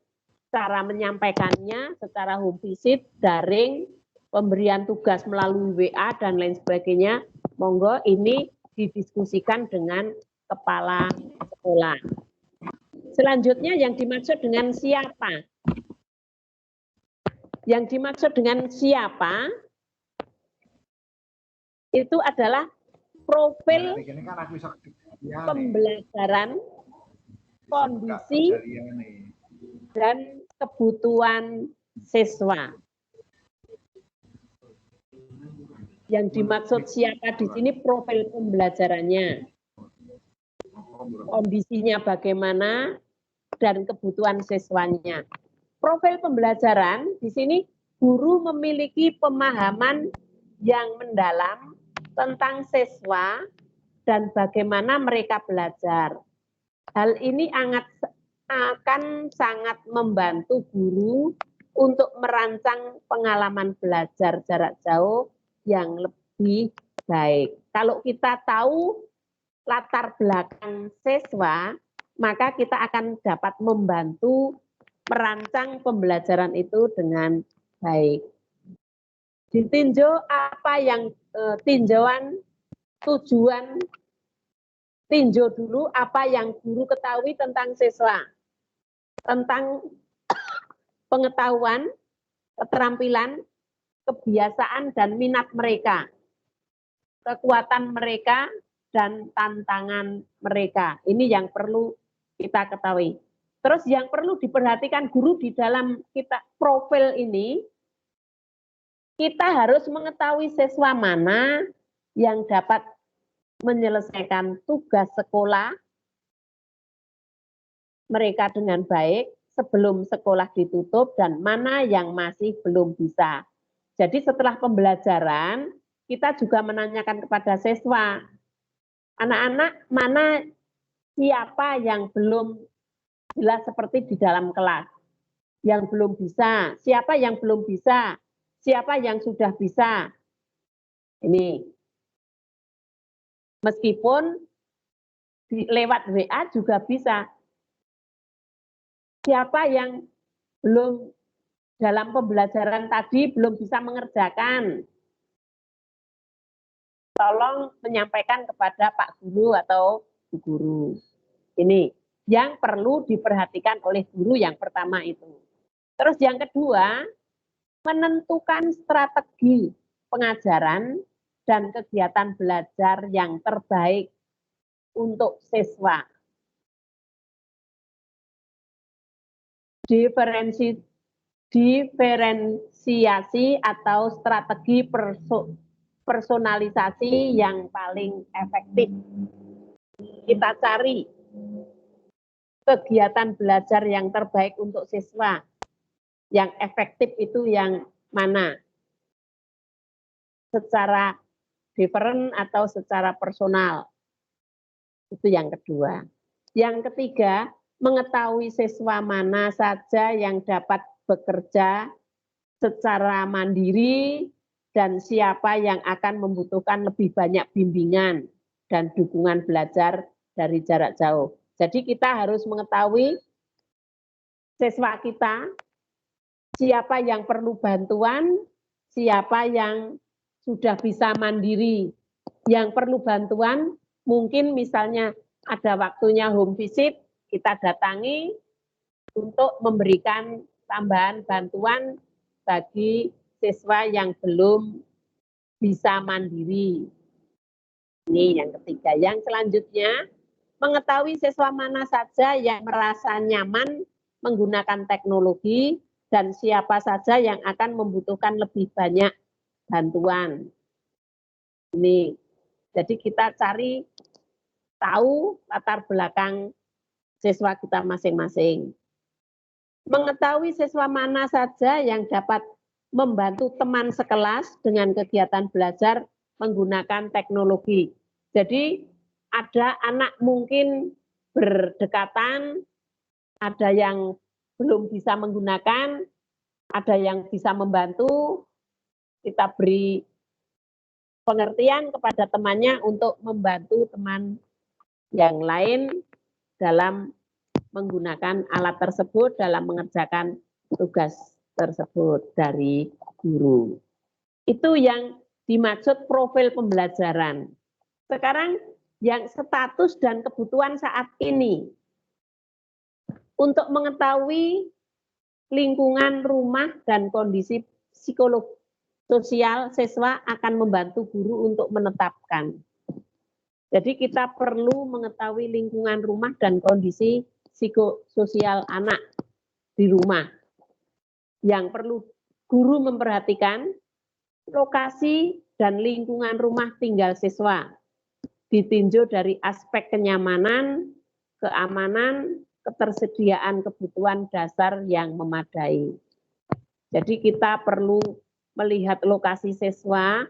cara menyampaikannya secara home visit, daring, pemberian tugas melalui WA, dan lain sebagainya. Monggo ini didiskusikan dengan kepala sekolah. Selanjutnya yang dimaksud dengan siapa? Yang dimaksud dengan siapa itu adalah profil pembelajaran, kondisi, dan kebutuhan siswa. Yang dimaksud siapa di sini profil pembelajarannya. Kondisinya bagaimana, dan kebutuhan siswanya. Profil pembelajaran di sini guru memiliki pemahaman yang mendalam tentang siswa dan bagaimana mereka belajar. Hal ini akan sangat membantu guru untuk merancang pengalaman belajar jarak jauh yang lebih baik. Kalau kita tahu latar belakang siswa, maka kita akan dapat membantu merancang pembelajaran itu dengan baik. Ditinjau apa yang tinjauan tujuan, tinjau dulu apa yang guru ketahui tentang siswa, tentang pengetahuan, keterampilan, kebiasaan, dan minat mereka, kekuatan mereka, dan tantangan mereka. Ini yang perlu kita ketahui. Terus yang perlu diperhatikan guru di dalam kita profil ini, kita harus mengetahui siswa mana yang dapat menyelesaikan tugas sekolah mereka dengan baik sebelum sekolah ditutup dan mana yang masih belum bisa. Jadi setelah pembelajaran, kita juga menanyakan kepada siswa, anak-anak mana siapa yang belum jelas seperti di dalam kelas, yang belum bisa, siapa yang belum bisa, siapa yang sudah bisa. Ini meskipun lewat WA juga bisa. Siapa yang belum dalam pembelajaran tadi belum bisa mengerjakan, tolong menyampaikan kepada Pak Guru atau Bu Guru. Ini yang perlu diperhatikan oleh guru yang pertama itu. Terus yang kedua, menentukan strategi pengajaran dan kegiatan belajar yang terbaik untuk siswa. Diferensiasi atau strategi personalisasi yang paling efektif. Kita cari kegiatan belajar yang terbaik untuk siswa, yang efektif itu yang mana? Secara different atau secara personal. Itu yang kedua. Yang ketiga, mengetahui siswa mana saja yang dapat bekerja secara mandiri dan siapa yang akan membutuhkan lebih banyak bimbingan dan dukungan belajar dari jarak jauh. Jadi kita harus mengetahui siswa kita, siapa yang perlu bantuan, siapa yang sudah bisa mandiri. Yang perlu bantuan, mungkin misalnya ada waktunya home visit, kita datangi untuk memberikan tambahan bantuan bagi siswa yang belum bisa mandiri. Ini yang ketiga. Yang selanjutnya, mengetahui siswa mana saja yang merasa nyaman menggunakan teknologi dan siapa saja yang akan membutuhkan lebih banyak bantuan. Ini, jadi kita cari tahu latar belakang siswa kita masing-masing. Mengetahui siswa mana saja yang dapat membantu teman sekelas dengan kegiatan belajar menggunakan teknologi. Jadi ada anak mungkin berdekatan, ada yang belum bisa menggunakan, ada yang bisa membantu, kita beri pengertian kepada temannya untuk membantu teman yang lain dalam menggunakan alat tersebut dalam mengerjakan tugas tersebut dari guru. Itu yang dimaksud profil pembelajaran. Sekarang yang status dan kebutuhan saat ini. Untuk mengetahui lingkungan rumah dan kondisi psikolog sosial siswa akan membantu guru untuk menetapkan. Jadi kita perlu mengetahui lingkungan rumah dan kondisi psikososial anak di rumah. Yang perlu guru memperhatikan lokasi dan lingkungan rumah tinggal siswa. Ditinjau dari aspek kenyamanan, keamanan, ketersediaan kebutuhan dasar yang memadai. Jadi kita perlu melihat lokasi siswa,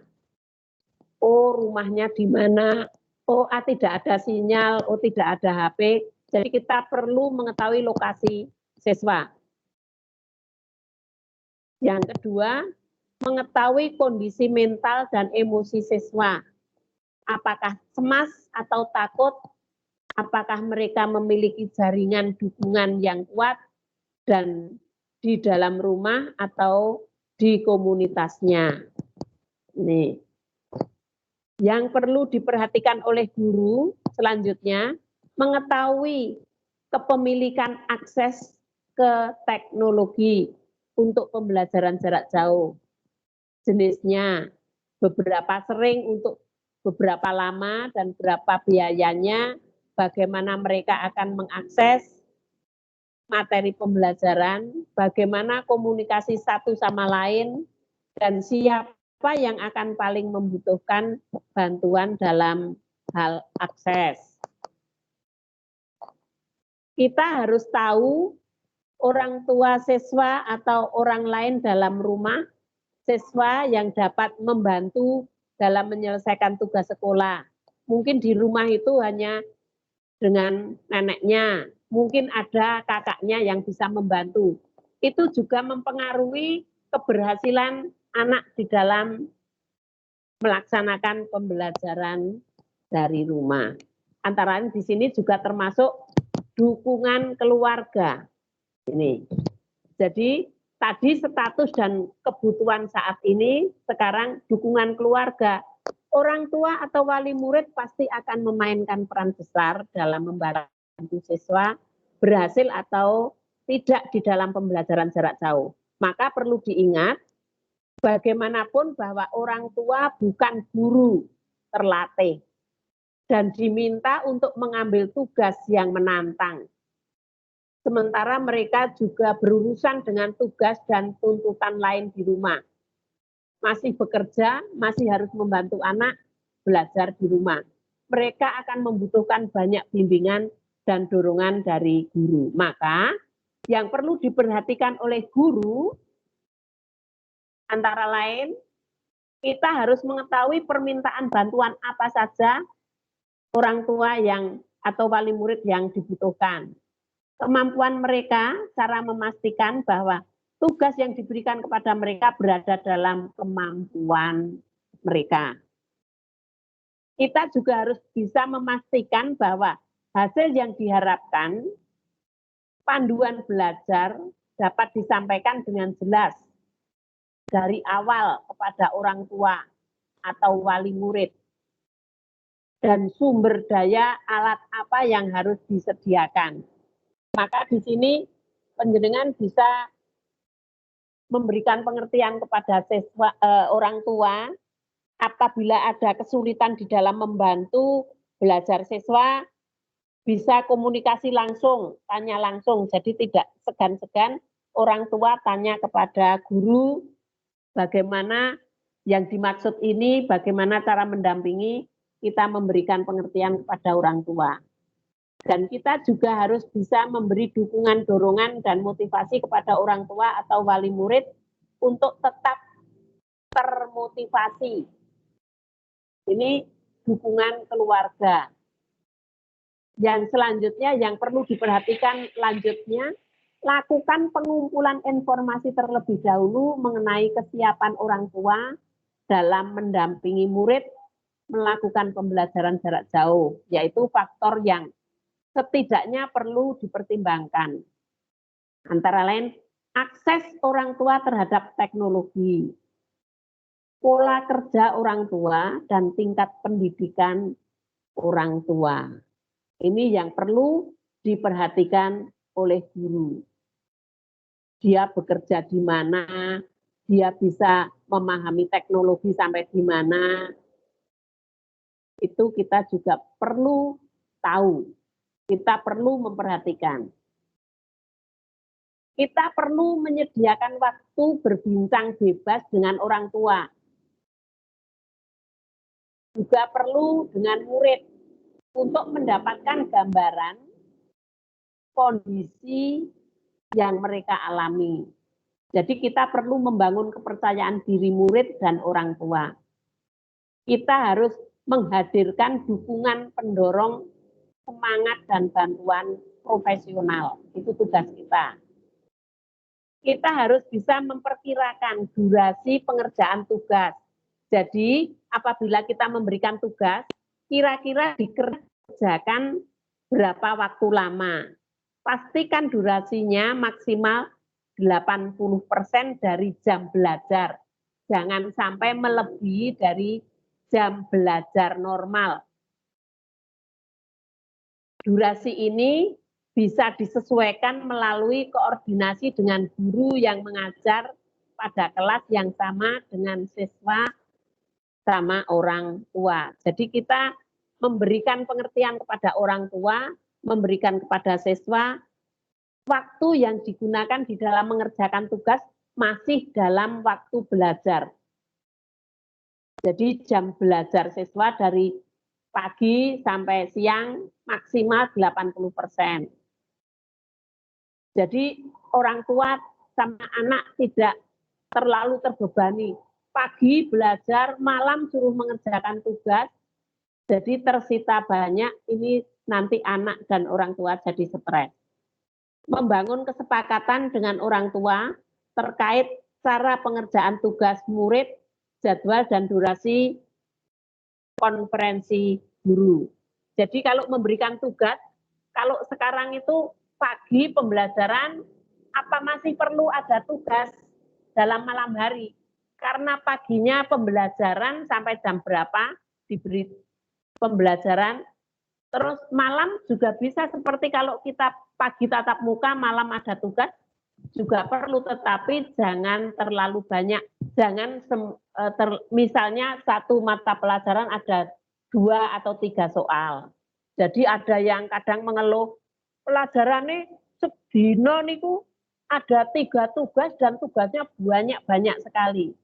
oh rumahnya di mana, oh tidak ada sinyal, oh tidak ada HP. Jadi kita perlu mengetahui lokasi siswa. Yang kedua, mengetahui kondisi mental dan emosi siswa. Apakah cemas atau takut, apakah mereka memiliki jaringan dukungan yang kuat dan di dalam rumah atau di komunitasnya. Nih. Yang perlu diperhatikan oleh guru selanjutnya, mengetahui kepemilikan akses ke teknologi untuk pembelajaran jarak jauh. Jenisnya, beberapa sering untuk beberapa lama dan berapa biayanya, bagaimana mereka akan mengakses materi pembelajaran, bagaimana komunikasi satu sama lain, dan siapa yang akan paling membutuhkan bantuan dalam hal akses. Kita harus tahu orang tua siswa atau orang lain dalam rumah siswa yang dapat membantu dalam menyelesaikan tugas sekolah. Mungkin di rumah itu hanya dengan neneknya, mungkin ada kakaknya yang bisa membantu. Itu juga mempengaruhi keberhasilan anak di dalam melaksanakan pembelajaran dari rumah. Antara lain di sini juga termasuk dukungan keluarga. Ini. Jadi tadi status dan kebutuhan saat ini, sekarang dukungan keluarga. Orang tua atau wali murid pasti akan memainkan peran besar dalam membantu siswa berhasil atau tidak di dalam pembelajaran jarak jauh. Maka perlu diingat, bagaimanapun bahwa orang tua bukan guru terlatih dan diminta untuk mengambil tugas yang menantang. Sementara mereka juga berurusan dengan tugas dan tuntutan lain di rumah. Masih bekerja, masih harus membantu anak belajar di rumah. Mereka akan membutuhkan banyak bimbingan dan dorongan dari guru. Maka yang perlu diperhatikan oleh guru antara lain kita harus mengetahui permintaan bantuan apa saja orang tua yang atau wali murid yang dibutuhkan. Kemampuan mereka, cara memastikan bahwa tugas yang diberikan kepada mereka berada dalam kemampuan mereka. Kita juga harus bisa memastikan bahwa hasil yang diharapkan, panduan belajar dapat disampaikan dengan jelas dari awal kepada orang tua atau wali murid. Dan sumber daya alat apa yang harus disediakan. Maka di sini panjenengan bisa memberikan pengertian kepada siswa, orang tua apabila ada kesulitan di dalam membantu belajar siswa, bisa komunikasi langsung, tanya langsung. Jadi tidak segan-segan orang tua tanya kepada guru bagaimana yang dimaksud ini, bagaimana cara mendampingi, kita memberikan pengertian kepada orang tua. Dan kita juga harus bisa memberi dukungan, dorongan, dan motivasi kepada orang tua atau wali murid untuk tetap termotivasi. Ini dukungan keluarga. Yang selanjutnya yang perlu diperhatikan lanjutnya, lakukan pengumpulan informasi terlebih dahulu mengenai kesiapan orang tua dalam mendampingi murid melakukan pembelajaran jarak jauh, yaitu faktor yang setidaknya perlu dipertimbangkan. Antara lain, akses orang tua terhadap teknologi, pola kerja orang tua, dan tingkat pendidikan orang tua. Ini yang perlu diperhatikan oleh guru. Dia bekerja di mana, dia bisa memahami teknologi sampai di mana, itu kita juga perlu tahu, kita perlu memperhatikan. Kita perlu menyediakan waktu berbincang bebas dengan orang tua. Juga perlu dengan murid untuk mendapatkan gambaran kondisi yang mereka alami. Jadi kita perlu membangun kepercayaan diri murid dan orang tua. Kita harus menghadirkan dukungan pendorong semangat dan bantuan profesional. Itu tugas kita. Kita harus bisa memperkirakan durasi pengerjaan tugas. Jadi apabila kita memberikan tugas, kira-kira dikerjakan berapa waktu lama. Pastikan durasinya maksimal 80% dari jam belajar. Jangan sampai melebihi dari jam belajar normal. Durasi ini bisa disesuaikan melalui koordinasi dengan guru yang mengajar pada kelas yang sama dengan siswa sama orang tua. Jadi kita memberikan pengertian kepada orang tua, memberikan kepada siswa, waktu yang digunakan di dalam mengerjakan tugas masih dalam waktu belajar. Jadi jam belajar siswa dari pagi sampai siang maksimal 80%. Jadi orang tua sama anak tidak terlalu terbebani. Pagi belajar, malam suruh mengerjakan tugas, jadi tersita banyak, ini nanti anak dan orang tua jadi stres. Membangun kesepakatan dengan orang tua terkait cara pengerjaan tugas murid, jadwal dan durasi konferensi guru. Jadi kalau memberikan tugas, kalau sekarang itu pagi pembelajaran, apa masih perlu ada tugas dalam malam hari? Karena paginya pembelajaran sampai jam berapa diberi pembelajaran, terus malam juga bisa seperti kalau kita pagi tatap muka, malam ada tugas, juga perlu, tetapi jangan terlalu banyak. Jangan misalnya satu mata pelajaran ada 2 atau 3 soal. Jadi ada yang kadang mengeluh, pelajarannya sedina niku ada 3 tugas dan tugasnya banyak-banyak sekali.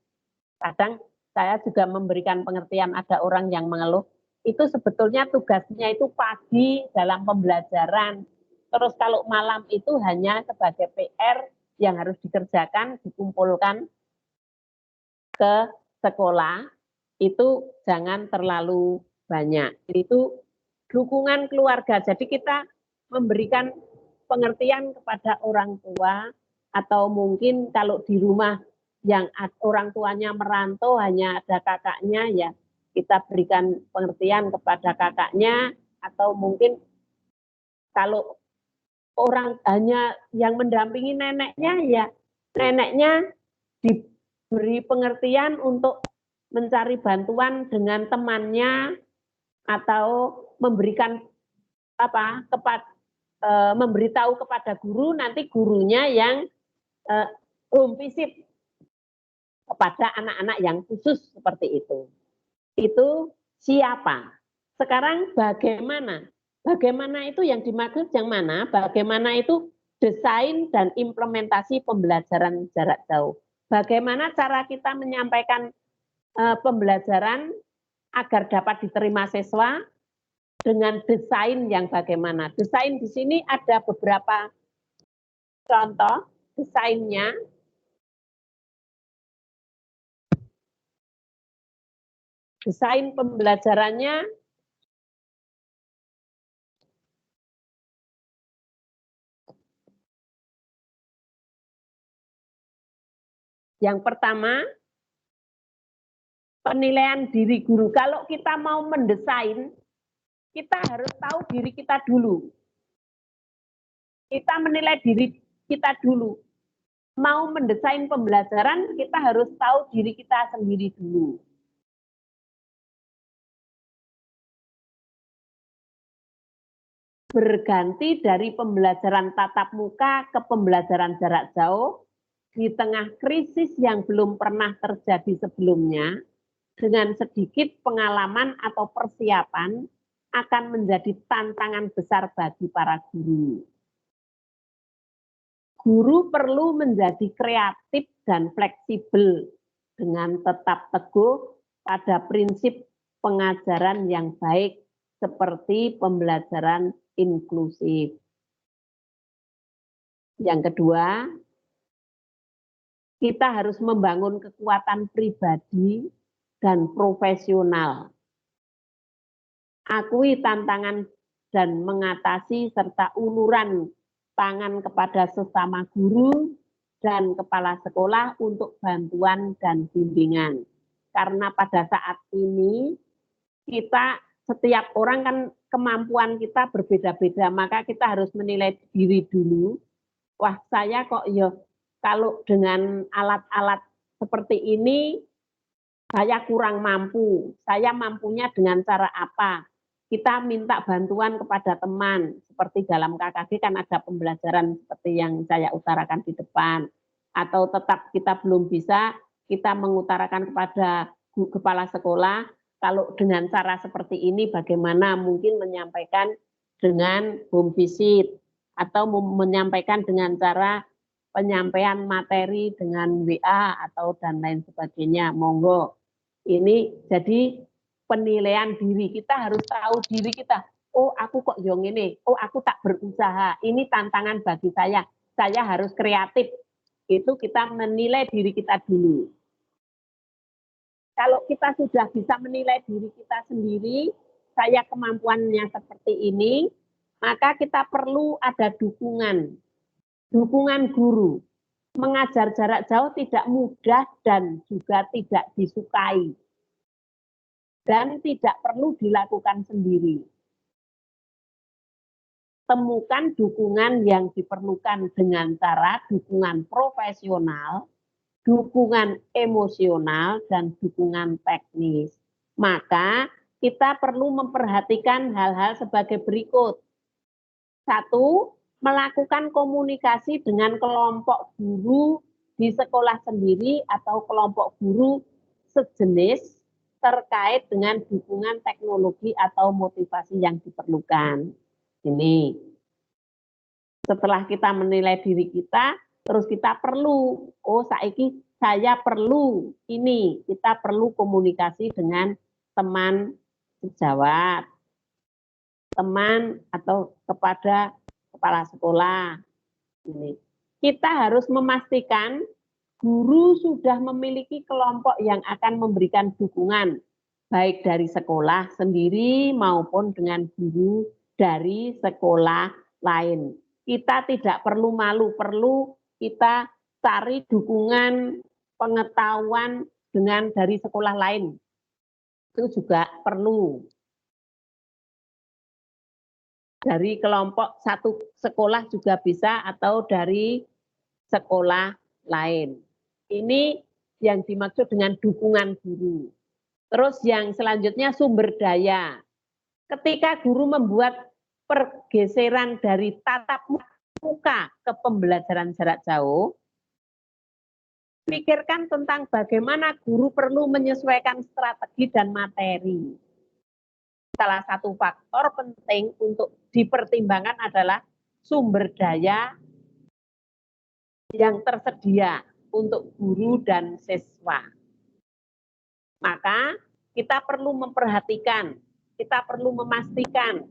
Kadang saya juga memberikan pengertian, ada orang yang mengeluh, itu sebetulnya tugasnya itu pagi dalam pembelajaran. Terus kalau malam itu hanya sebagai PR yang harus dikerjakan, dikumpulkan ke sekolah, itu jangan terlalu banyak. Itu dukungan keluarga. Jadi kita memberikan pengertian kepada orang tua, atau mungkin kalau di rumah yang orang tuanya merantau hanya ada kakaknya, ya kita berikan pengertian kepada kakaknya, atau mungkin kalau orang hanya yang mendampingi neneknya, ya neneknya diberi pengertian untuk mencari bantuan dengan temannya, atau memberikan memberitahu kepada guru, nanti gurunya yang home visit kepada anak-anak yang khusus seperti itu. Itu siapa? Sekarang bagaimana? Bagaimana itu yang dimaksud yang mana? Bagaimana itu desain dan implementasi pembelajaran jarak jauh. Bagaimana cara kita menyampaikan pembelajaran agar dapat diterima siswa dengan desain yang bagaimana. Desain di sini ada beberapa contoh desainnya. Desain pembelajarannya yang pertama, penilaian diri guru. Kalau kita mau mendesain, kita harus tahu diri kita dulu. Kita menilai diri kita dulu. Mau mendesain pembelajaran, kita harus tahu diri kita sendiri dulu. Berganti dari pembelajaran tatap muka ke pembelajaran jarak jauh, di tengah krisis yang belum pernah terjadi sebelumnya, dengan sedikit pengalaman atau persiapan, akan menjadi tantangan besar bagi para guru. Guru perlu menjadi kreatif dan fleksibel dengan tetap teguh pada prinsip pengajaran yang baik seperti pembelajaran inklusif. Yang kedua, kita harus membangun kekuatan pribadi dan profesional. Akui tantangan dan mengatasi serta uluran tangan kepada sesama guru dan kepala sekolah untuk bantuan dan bimbingan. Karena pada saat ini kita setiap orang kan kemampuan kita berbeda-beda, maka kita harus menilai diri dulu. Wah, saya kok ya kalau dengan alat-alat seperti ini saya kurang mampu. Saya mampunya dengan cara apa? Kita minta bantuan kepada teman. Seperti dalam KKG kan ada pembelajaran seperti yang saya utarakan di depan. Atau tetap kita belum bisa, kita mengutarakan kepada kepala sekolah, kalau dengan cara seperti ini bagaimana mungkin menyampaikan dengan home visit atau menyampaikan dengan cara penyampaian materi dengan WA atau dan lain sebagainya. Monggo. Ini jadi penilaian diri. Kita harus tahu diri kita. Oh, aku kok yang ini. Oh, aku tak berusaha. Ini tantangan bagi saya. Saya harus kreatif. Itu kita menilai diri kita dulu. Kalau kita sudah bisa menilai diri kita sendiri, saya kemampuannya seperti ini, maka kita perlu ada dukungan guru. Mengajar jarak jauh tidak mudah dan juga tidak disukai. Dan tidak perlu dilakukan sendiri. Temukan dukungan yang diperlukan dengan cara dukungan profesional, dukungan emosional, dan dukungan teknis. Maka kita perlu memperhatikan hal-hal sebagai berikut. 1, melakukan komunikasi dengan kelompok guru di sekolah sendiri atau kelompok guru sejenis terkait dengan dukungan teknologi atau motivasi yang diperlukan. Ini. Setelah kita menilai diri kita, terus kita perlu, saya perlu ini, kita perlu komunikasi dengan teman sejawat, teman atau kepada kepala sekolah. Ini. Kita harus memastikan guru sudah memiliki kelompok yang akan memberikan dukungan, baik dari sekolah sendiri maupun dengan guru dari sekolah lain. Kita tidak perlu malu, perlu kita cari dukungan pengetahuan dengan dari sekolah lain. Itu juga perlu. Dari kelompok satu sekolah juga bisa atau dari sekolah lain. Ini yang dimaksud dengan dukungan guru. Terus yang selanjutnya sumber daya. Ketika guru membuat pergeseran dari tatap muka ke pembelajaran jarak jauh, pikirkan tentang bagaimana guru perlu menyesuaikan strategi dan materi. Salah satu faktor penting untuk dipertimbangkan adalah sumber daya yang tersedia untuk guru dan siswa. Maka kita perlu memperhatikan, kita perlu memastikan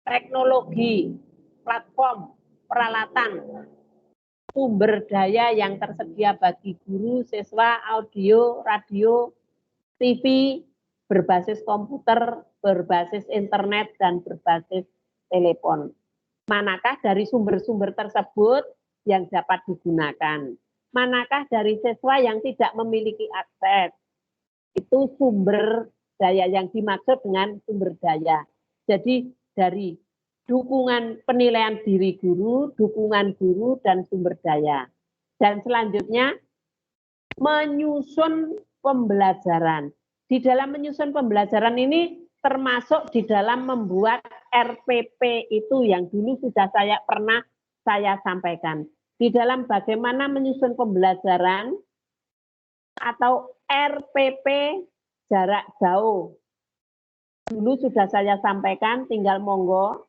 teknologi, platform, peralatan, sumber daya yang tersedia bagi guru, siswa, audio, radio, TV, berbasis komputer, berbasis internet, dan berbasis telepon. Manakah dari sumber-sumber tersebut yang dapat digunakan? Manakah dari siswa yang tidak memiliki akses? Itu sumber daya yang dimaksud dengan sumber daya. Jadi dari dukungan penilaian diri guru, dukungan guru, dan sumber daya. Dan selanjutnya, menyusun pembelajaran. Di dalam menyusun pembelajaran ini termasuk di dalam membuat RPP itu yang dulu sudah pernah saya sampaikan. Di dalam bagaimana menyusun pembelajaran atau RPP jarak jauh. Dulu sudah saya sampaikan, tinggal monggo.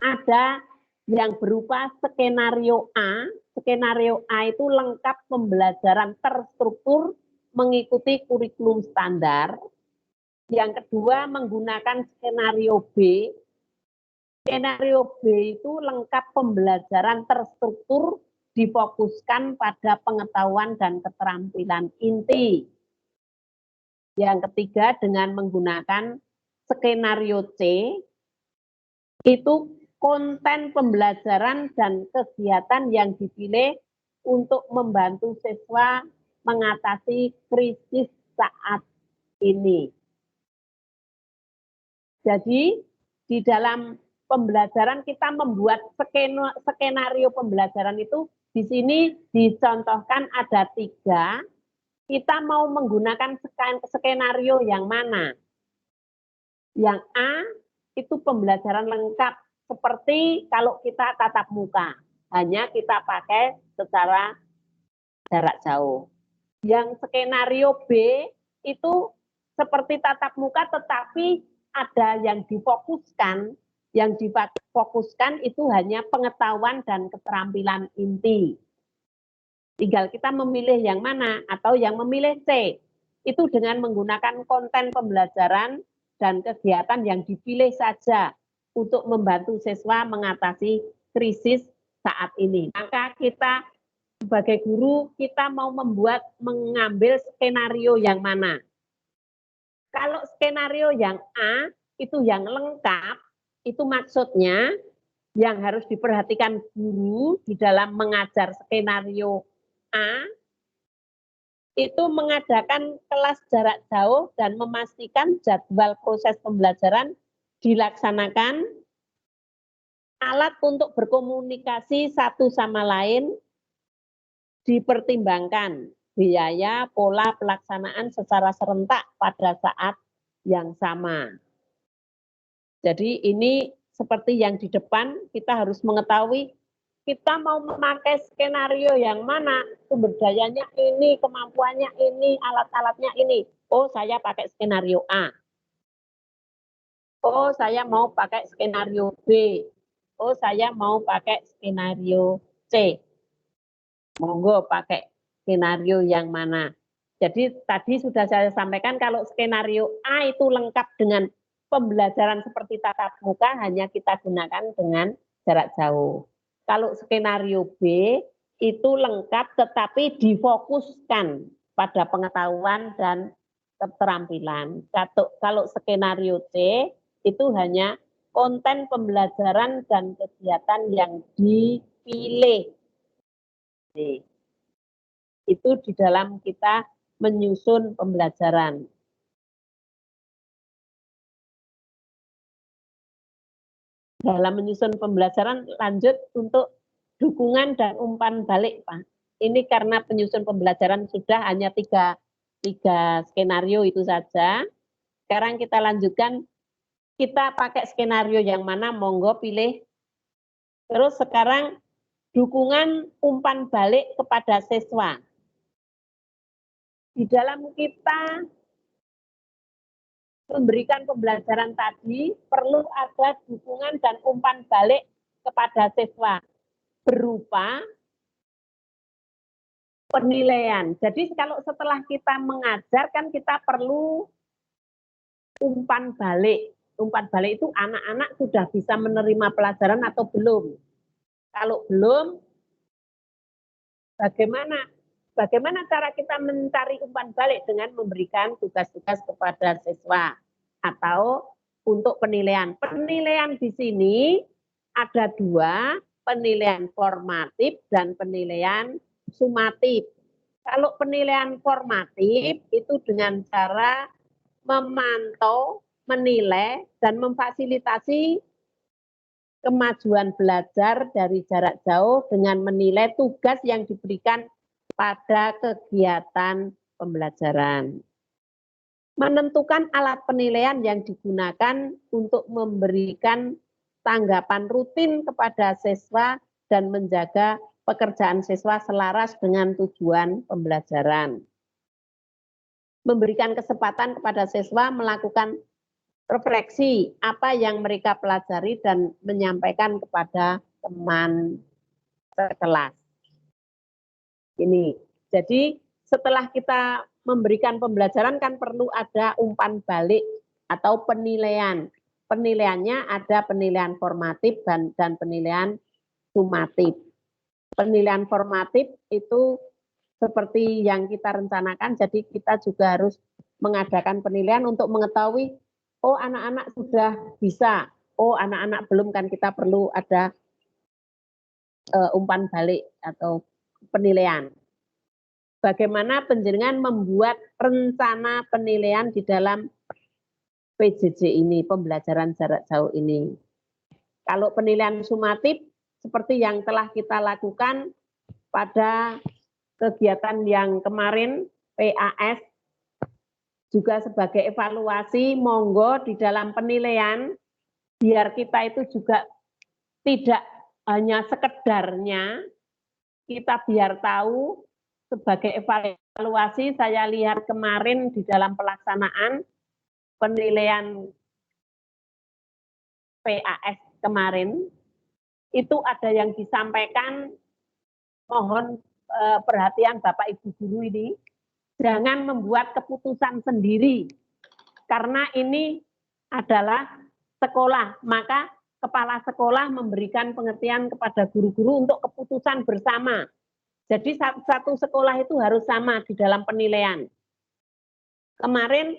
Ada yang berupa skenario A. Skenario A itu lengkap pembelajaran terstruktur mengikuti kurikulum standar. Yang kedua menggunakan skenario B. Skenario B itu lengkap pembelajaran terstruktur difokuskan pada pengetahuan dan keterampilan inti. Yang ketiga dengan menggunakan skenario C, itu konten pembelajaran dan kegiatan yang dipilih untuk membantu siswa mengatasi krisis saat ini. Jadi di dalam pembelajaran kita membuat skenario pembelajaran itu di sini dicontohkan ada 3. Kita mau menggunakan skenario yang mana? Yang A itu pembelajaran lengkap seperti kalau kita tatap muka, hanya kita pakai secara jarak jauh. Yang skenario B itu seperti tatap muka tetapi ada yang difokuskan. Yang difokuskan itu hanya pengetahuan dan keterampilan inti. Tinggal kita memilih yang mana atau yang memilih C. Itu dengan menggunakan konten pembelajaran dan kegiatan yang dipilih saja untuk membantu siswa mengatasi krisis saat ini. Maka kita sebagai guru, kita mau mengambil skenario yang mana? Kalau skenario yang A, itu yang lengkap, itu maksudnya yang harus diperhatikan guru di dalam mengajar skenario A, itu mengadakan kelas jarak jauh dan memastikan jadwal proses pembelajaran dilaksanakan, alat untuk berkomunikasi satu sama lain dipertimbangkan, biaya, pola pelaksanaan secara serentak pada saat yang sama. Jadi ini seperti yang di depan, kita harus mengetahui kita mau memakai skenario yang mana, sumber dayanya ini, kemampuannya ini, alat-alatnya ini. Oh, saya pakai skenario A. Oh, saya mau pakai skenario B. Oh, saya mau pakai skenario C. Monggo pakai skenario yang mana. Jadi tadi sudah saya sampaikan kalau skenario A itu lengkap dengan pembelajaran seperti tatap muka, hanya kita gunakan dengan jarak jauh. Kalau skenario B itu lengkap tetapi difokuskan pada pengetahuan dan keterampilan. Kalau skenario C itu hanya konten pembelajaran dan kegiatan yang dipilih. Itu di dalam kita menyusun pembelajaran. Dalam menyusun pembelajaran lanjut untuk dukungan dan umpan balik, Pak. Ini karena penyusun pembelajaran sudah hanya tiga skenario itu saja. Sekarang kita lanjutkan, kita pakai skenario yang mana, monggo pilih. Terus sekarang dukungan umpan balik kepada siswa. Di dalam kita memberikan pembelajaran tadi, perlu ada dukungan dan umpan balik kepada siswa berupa penilaian. Jadi kalau setelah kita mengajar kan kita perlu umpan balik. Umpan balik itu anak-anak sudah bisa menerima pelajaran atau belum. Kalau belum, bagaimana cara kita mencari umpan balik dengan memberikan tugas-tugas kepada siswa atau untuk penilaian. Penilaian di sini ada dua, penilaian formatif dan penilaian sumatif. Kalau penilaian formatif itu dengan cara memantau, menilai, dan memfasilitasi kemajuan belajar dari jarak jauh dengan menilai tugas yang diberikan pada kegiatan pembelajaran. Menentukan alat penilaian yang digunakan untuk memberikan tanggapan rutin kepada siswa dan menjaga pekerjaan siswa selaras dengan tujuan pembelajaran. Memberikan kesempatan kepada siswa melakukan refleksi apa yang mereka pelajari dan menyampaikan kepada teman sekelas. Ini, jadi setelah kita memberikan pembelajaran kan perlu ada umpan balik atau penilaian. Penilaiannya ada penilaian formatif dan penilaian sumatif. Penilaian formatif itu seperti yang kita rencanakan, jadi kita juga harus mengadakan penilaian untuk mengetahui, oh anak-anak sudah bisa, oh anak-anak belum, kan kita perlu ada umpan balik atau penilaian. Bagaimana penjenengan membuat rencana penilaian di dalam PJJ ini, pembelajaran jarak jauh ini. Kalau penilaian sumatif, seperti yang telah kita lakukan pada kegiatan yang kemarin, PAS, juga sebagai evaluasi, monggo di dalam penilaian, biar kita itu juga tidak hanya sekedarnya, kita biar tahu sebagai evaluasi. Saya lihat kemarin di dalam pelaksanaan penilaian PAS kemarin, itu ada yang disampaikan, mohon perhatian Bapak Ibu guru ini, jangan membuat keputusan sendiri, karena ini adalah sekolah, maka kepala sekolah memberikan pengertian kepada guru-guru untuk keputusan bersama. Jadi satu sekolah itu harus sama di dalam penilaian. Kemarin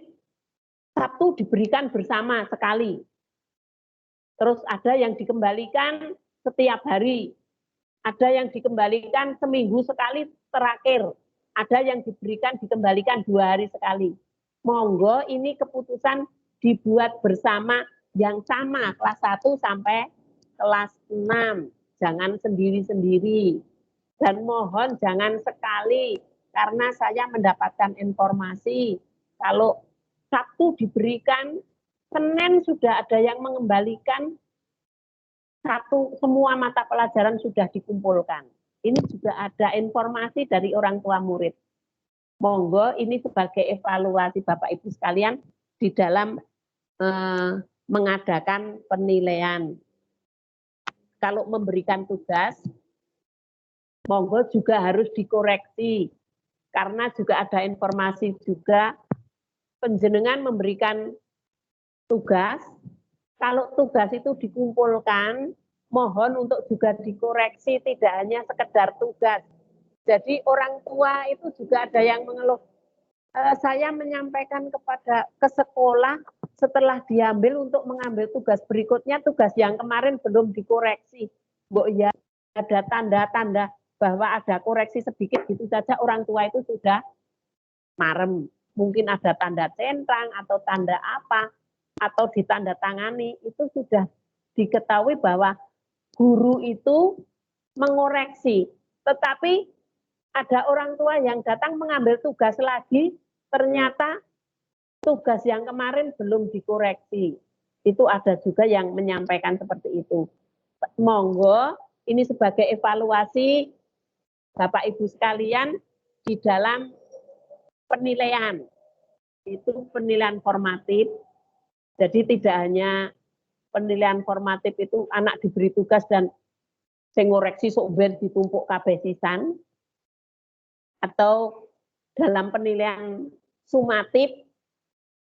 Sabtu diberikan bersama sekali. Terus ada yang dikembalikan setiap hari. Ada yang dikembalikan seminggu sekali terakhir. Ada yang dikembalikan 2 hari sekali. Monggo ini keputusan dibuat bersama yang sama, kelas 1 sampai kelas 6. Jangan sendiri-sendiri. Dan mohon jangan sekali, karena saya mendapatkan informasi kalau Sabtu diberikan, Senin sudah ada yang mengembalikan, semua mata pelajaran sudah dikumpulkan. Ini juga ada informasi dari orang tua murid. Monggo ini sebagai evaluasi Bapak Ibu sekalian di dalam mengadakan penilaian. Kalau memberikan tugas, monggo juga harus dikoreksi. karena juga ada informasi juga penjenengan memberikan tugas. Kalau tugas itu dikumpulkan, mohon untuk juga dikoreksi, tidak hanya sekedar tugas. Jadi orang tua itu juga ada yang mengeluh, saya menyampaikan ke sekolah setelah diambil untuk mengambil tugas berikutnya, tugas yang kemarin belum dikoreksi. Mbok ya ada tanda-tanda bahwa ada koreksi sedikit gitu saja, orang tua itu sudah marem. Mungkin ada tanda centang atau tanda apa, atau ditandatangani, itu sudah diketahui bahwa guru itu mengoreksi. Tetapi ada orang tua yang datang mengambil tugas lagi, ternyata tugas yang kemarin belum dikoreksi. Itu ada juga yang menyampaikan seperti itu. Monggo, ini sebagai evaluasi Bapak Ibu sekalian di dalam penilaian. Itu penilaian formatif. Jadi tidak hanya penilaian formatif itu anak diberi tugas dan sing ngoreksi sok ben ditumpuk kabeh sisan, atau dalam penilaian sumatif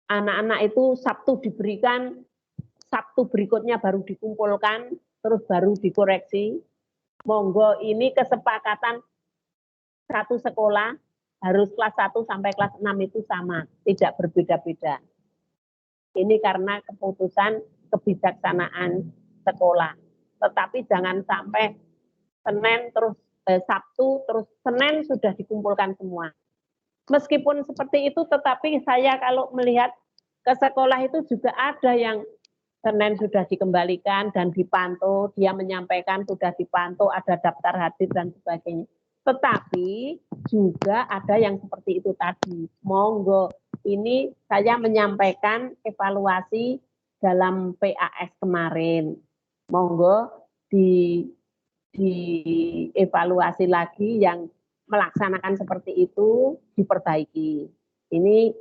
anak-anak itu Sabtu diberikan, Sabtu berikutnya baru dikumpulkan, terus baru dikoreksi. Monggo, ini kesepakatan satu sekolah harus kelas 1 sampai kelas 6 itu sama, tidak berbeda-beda. Ini karena keputusan kebijaksanaan sekolah. Tetapi jangan sampai Senin terus Sabtu terus Senin sudah dikumpulkan semua. Meskipun seperti itu, tetapi saya kalau melihat ke sekolah itu juga ada yang Senin sudah dikembalikan dan dipantau, dia menyampaikan sudah dipantau, ada daftar hadir dan sebagainya. Tetapi juga ada yang seperti itu tadi. Monggo, ini saya menyampaikan evaluasi dalam PAS kemarin. Monggo dievaluasi lagi yang melaksanakan seperti itu diperbaiki. Ini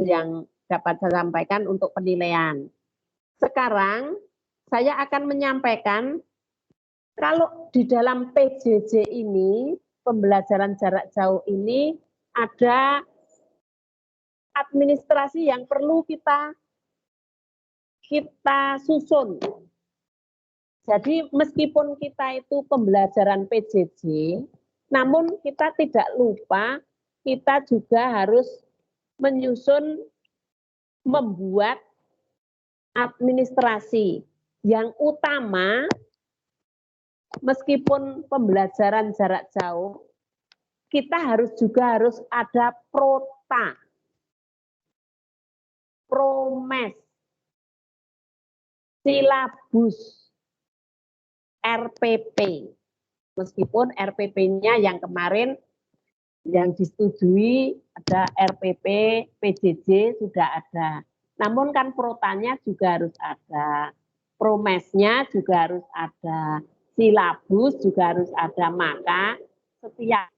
yang dapat saya sampaikan untuk penilaian. Sekarang saya akan menyampaikan kalau di dalam PJJ ini, pembelajaran jarak jauh ini, ada administrasi yang perlu kita susun. Jadi meskipun kita itu pembelajaran PJJ, namun kita tidak lupa, kita juga harus menyusun, membuat administrasi yang utama. Meskipun pembelajaran jarak jauh, kita juga harus ada prota, promes, silabus, RPP. Meskipun RPP-nya yang kemarin yang disetujui ada RPP, PJJ sudah ada. Namun kan protanya juga harus ada, promesnya juga harus ada, silabus juga harus ada. Maka setiap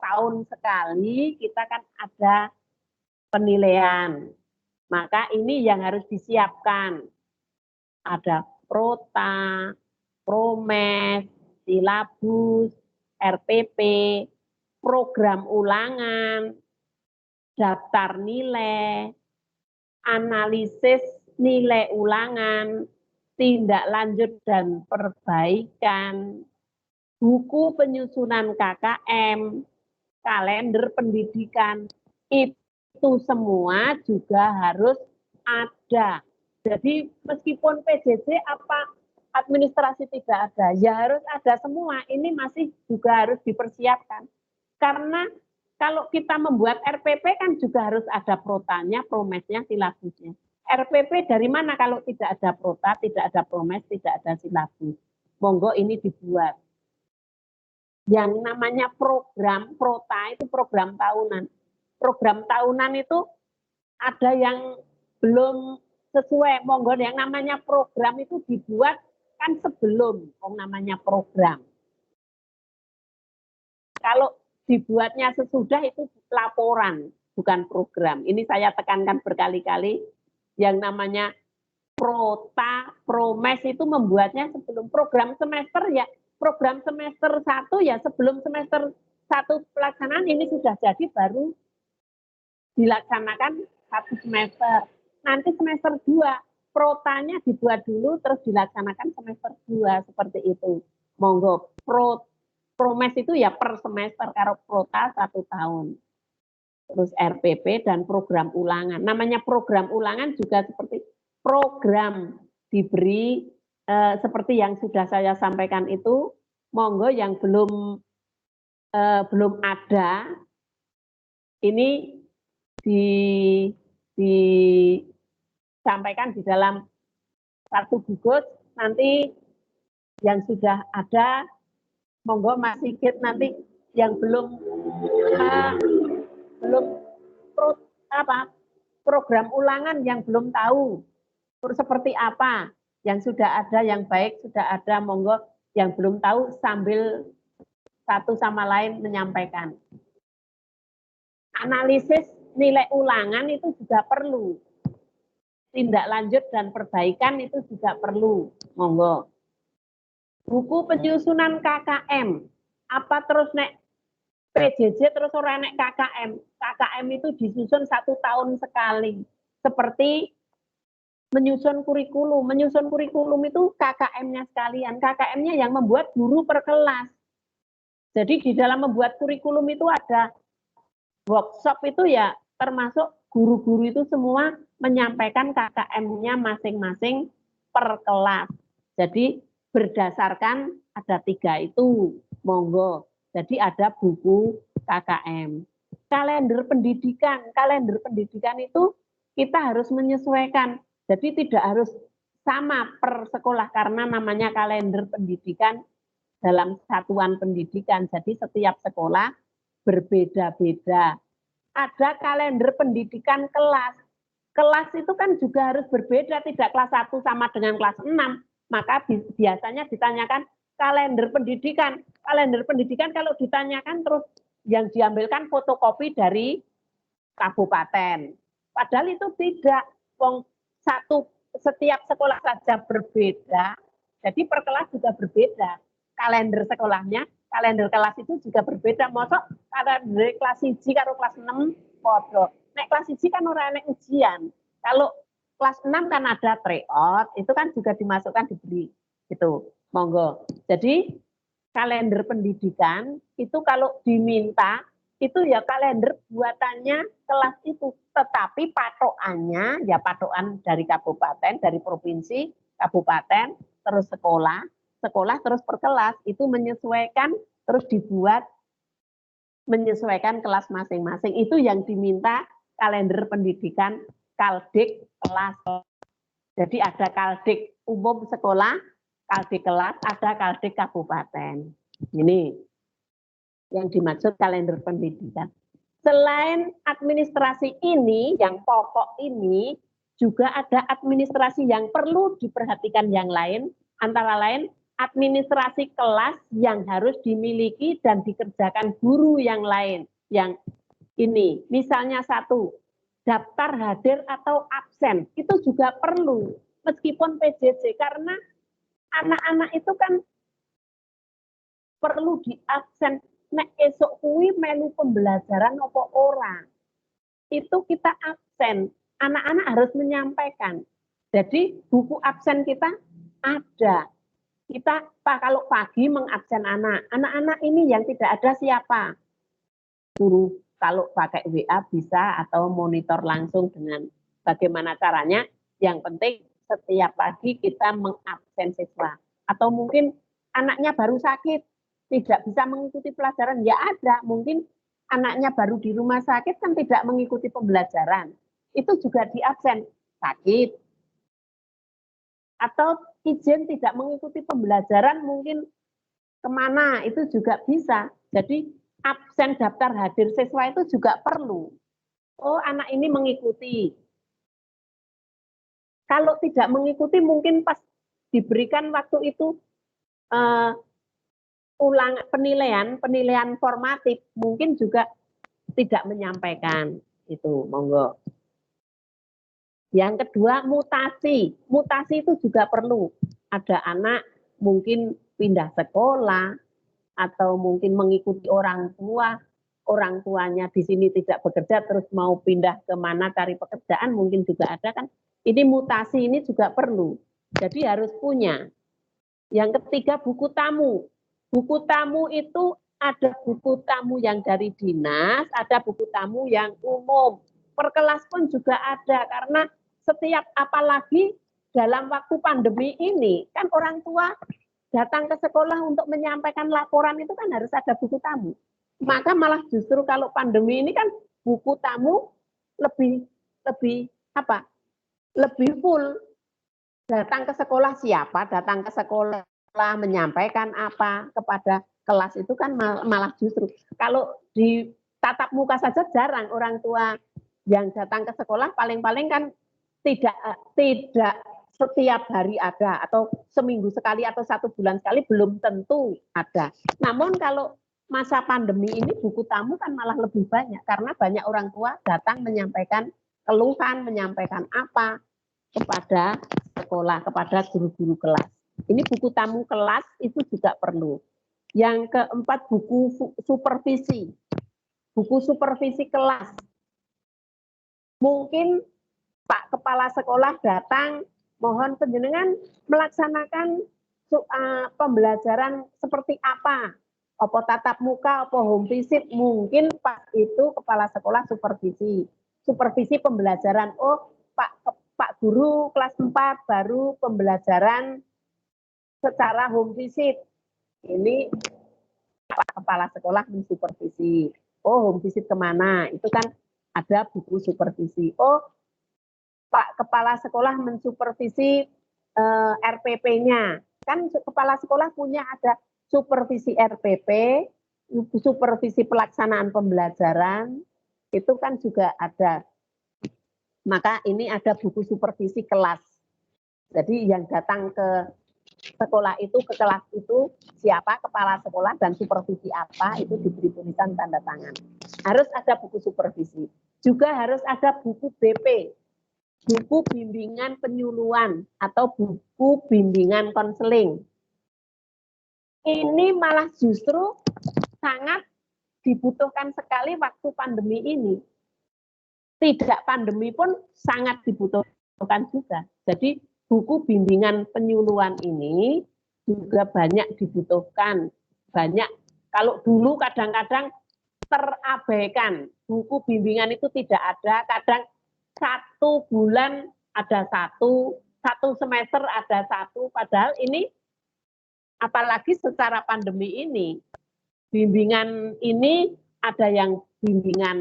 tahun sekali kita kan ada penilaian. Maka ini yang harus disiapkan. Ada prota, promes, silabus, RPP, program ulangan, daftar nilai, analisis nilai ulangan, tindak lanjut dan perbaikan, buku penyusunan KKM, kalender pendidikan, itu semua juga harus ada. Jadi meskipun PJJ apa administrasi tidak ada, ya harus ada semua. Ini masih juga harus dipersiapkan. Karena kalau kita membuat RPP kan juga harus ada protanya, promesnya, silabusnya. RPP dari mana kalau tidak ada prota, tidak ada promes, tidak ada silabus? Monggo ini dibuat. Yang namanya program, prota itu program tahunan. Program tahunan itu ada yang belum sesuai. Monggo yang namanya program itu dibuat kan sebelum namanya program. Kalau dibuatnya sesudah itu laporan, bukan program. Ini saya tekankan berkali-kali. Yang namanya prota, promes itu membuatnya sebelum program semester ya. Program semester 1 ya sebelum semester satu pelaksanaan ini sudah jadi baru dilaksanakan 1 semester. Nanti semester 2 protanya dibuat dulu terus dilaksanakan semester 2 seperti itu. Monggo promes itu ya per semester karo prota 1 tahun. Terus RPP dan program ulangan. Namanya program ulangan juga seperti program diberi seperti yang sudah saya sampaikan itu. Monggo yang belum ada ini disampaikan di dalam kartu gugus, nanti yang sudah ada monggo Mas Sigit, nanti yang belum program ulangan yang belum tahu seperti apa, yang sudah ada yang baik sudah ada, monggo yang belum tahu sambil satu sama lain menyampaikan. Analisis nilai ulangan itu juga perlu. Tindak lanjut dan perbaikan itu juga perlu. Monggo. Buku penyusunan KKM. Apa terus nek PJJ terus ora nek KKM. KKM itu disusun 1 tahun sekali. Seperti menyusun kurikulum. Menyusun kurikulum itu KKM-nya sekalian. KKM-nya yang membuat guru per kelas. Jadi di dalam membuat kurikulum itu ada workshop itu ya termasuk guru-guru itu semua menyampaikan KKM-nya masing-masing per kelas. Jadi berdasarkan ada 3 itu, monggo. Jadi ada buku KKM. Kalender pendidikan itu kita harus menyesuaikan. Jadi tidak harus sama per sekolah karena namanya kalender pendidikan dalam satuan pendidikan. Jadi setiap sekolah berbeda-beda. Ada kalender pendidikan kelas. Kelas itu kan juga harus berbeda, tidak kelas 1 sama dengan kelas 6. Maka biasanya ditanyakan kalender pendidikan. Kalender pendidikan kalau ditanyakan terus yang diambilkan fotokopi dari kabupaten. Padahal itu tidak. Setiap sekolah saja berbeda. Jadi per kelas juga berbeda. Kalender sekolahnya, kalender kelas itu juga berbeda. Mosok kalender kelas 1 karo kelas 6 podo. Nek kelas 1 kan ora nek ujian. Kalau kelas 6 kan ada tryout, itu kan juga dimasukkan diberi. Gitu. Monggo. Jadi kalender pendidikan itu kalau diminta itu ya kalender buatannya kelas itu, tetapi patokannya ya patokan dari kabupaten, dari provinsi, kabupaten, terus sekolah terus per kelas itu menyesuaikan, terus dibuat menyesuaikan kelas masing-masing. Itu yang diminta kalender pendidikan Kaldik kelas. Jadi ada Kaldik umum sekolah, Kaldik kelas, ada Kaldik kabupaten. Ini yang dimaksud kalender pendidikan. Selain administrasi ini, yang pokok ini, juga ada administrasi yang perlu diperhatikan yang lain, antara lain administrasi kelas yang harus dimiliki dan dikerjakan guru yang lain. Yang ini, misalnya 1, daftar hadir atau absen, itu juga perlu, meskipun PJJ, karena anak-anak itu kan perlu diabsen. Nek esok kuwi melu pembelajaran apa ora, itu kita absen. Anak-anak harus menyampaikan. Jadi buku absen kita ada. Kita kalau pagi mengabsen anak-anak ini yang tidak ada siapa? Guru kalau pakai WA bisa atau monitor langsung dengan bagaimana caranya. Yang penting setiap pagi kita mengabsen siswa. Atau mungkin anaknya baru sakit, tidak bisa mengikuti pelajaran, ya ada. Mungkin anaknya baru di rumah sakit kan tidak mengikuti pembelajaran. Itu juga diabsen, sakit. Atau izin tidak mengikuti pembelajaran, mungkin kemana, itu juga bisa. Jadi absen daftar hadir siswa itu juga perlu. Oh, anak ini mengikuti. Kalau tidak mengikuti, mungkin pas diberikan waktu itu penilaian formatif, mungkin juga tidak menyampaikan itu, monggo. Yang kedua, mutasi itu juga perlu. Ada anak mungkin pindah sekolah atau mungkin mengikuti orang tuanya di sini tidak bekerja terus mau pindah kemana cari pekerjaan mungkin juga ada kan. Ini mutasi ini juga perlu. Jadi harus punya. Yang ketiga buku tamu. Buku tamu itu ada buku tamu yang dari dinas, ada buku tamu yang umum. Per kelas pun juga ada karena setiap apalagi dalam waktu pandemi ini kan orang tua datang ke sekolah untuk menyampaikan laporan itu kan harus ada buku tamu. Maka malah justru kalau pandemi ini kan buku tamu lebih full. Datang ke sekolah siapa, datang ke sekolah menyampaikan apa kepada kelas itu kan malah justru. Kalau di tatap muka saja jarang orang tua yang datang ke sekolah paling-paling kan tidak setiap hari ada atau seminggu sekali atau 1 bulan sekali belum tentu ada. Namun kalau masa pandemi ini buku tamu kan malah lebih banyak karena banyak orang tua datang menyampaikan keluhan, menyampaikan apa kepada sekolah, kepada guru-guru kelas. Ini buku tamu kelas itu juga perlu. Yang keempat buku supervisi. Buku supervisi kelas. Mungkin Pak Kepala Sekolah datang, mohon penjenengan melaksanakan pembelajaran seperti apa. Apa tatap muka, apa home visit, mungkin Pak itu Kepala Sekolah supervisi. Supervisi pembelajaran, oh Pak Guru kelas 4 baru pembelajaran secara home visit. Ini Pak Kepala Sekolah mensupervisi. Oh home visit kemana? Itu kan ada buku supervisi. Oh Pak Kepala Sekolah mensupervisi RPP-nya. Kan Kepala Sekolah punya ada supervisi RPP, supervisi pelaksanaan pembelajaran, itu kan juga ada. Maka ini ada buku supervisi kelas. Jadi yang datang ke sekolah itu, ke kelas itu, siapa kepala sekolah dan supervisi apa, itu diberi tulisan tanda tangan. Harus ada buku supervisi. Juga harus ada buku BP, buku bimbingan penyuluhan atau buku bimbingan konseling. Ini malah justru sangat dibutuhkan sekali waktu pandemi ini. Tidak pandemi pun sangat dibutuhkan juga. Jadi buku bimbingan penyuluhan ini juga banyak dibutuhkan. Banyak, kalau dulu kadang-kadang terabaikan. Buku bimbingan itu tidak ada, kadang 1 bulan ada satu semester ada satu, padahal ini apalagi secara pandemi ini, bimbingan ini ada yang bimbingan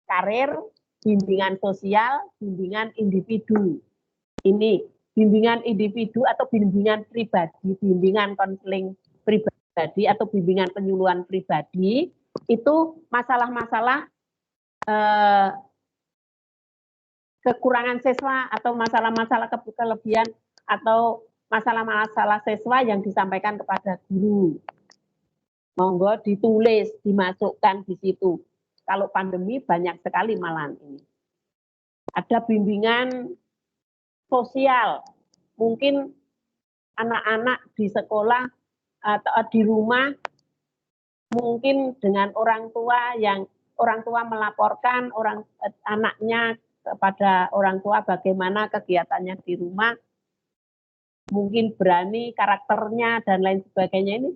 karir, bimbingan sosial, bimbingan individu. Ini bimbingan individu atau bimbingan pribadi, bimbingan konseling pribadi atau bimbingan penyuluhan pribadi, itu masalah-masalah kekurangan siswa atau masalah-masalah kelebihan atau masalah-masalah siswa yang disampaikan kepada guru. Monggo ditulis, dimasukkan di situ. Kalau pandemi banyak sekali malahan ini. Ada bimbingan sosial. Mungkin anak-anak di sekolah atau di rumah mungkin dengan orang tua yang orang tua melaporkan anaknya kepada orang tua bagaimana kegiatannya di rumah, mungkin berani karakternya dan lain sebagainya. Ini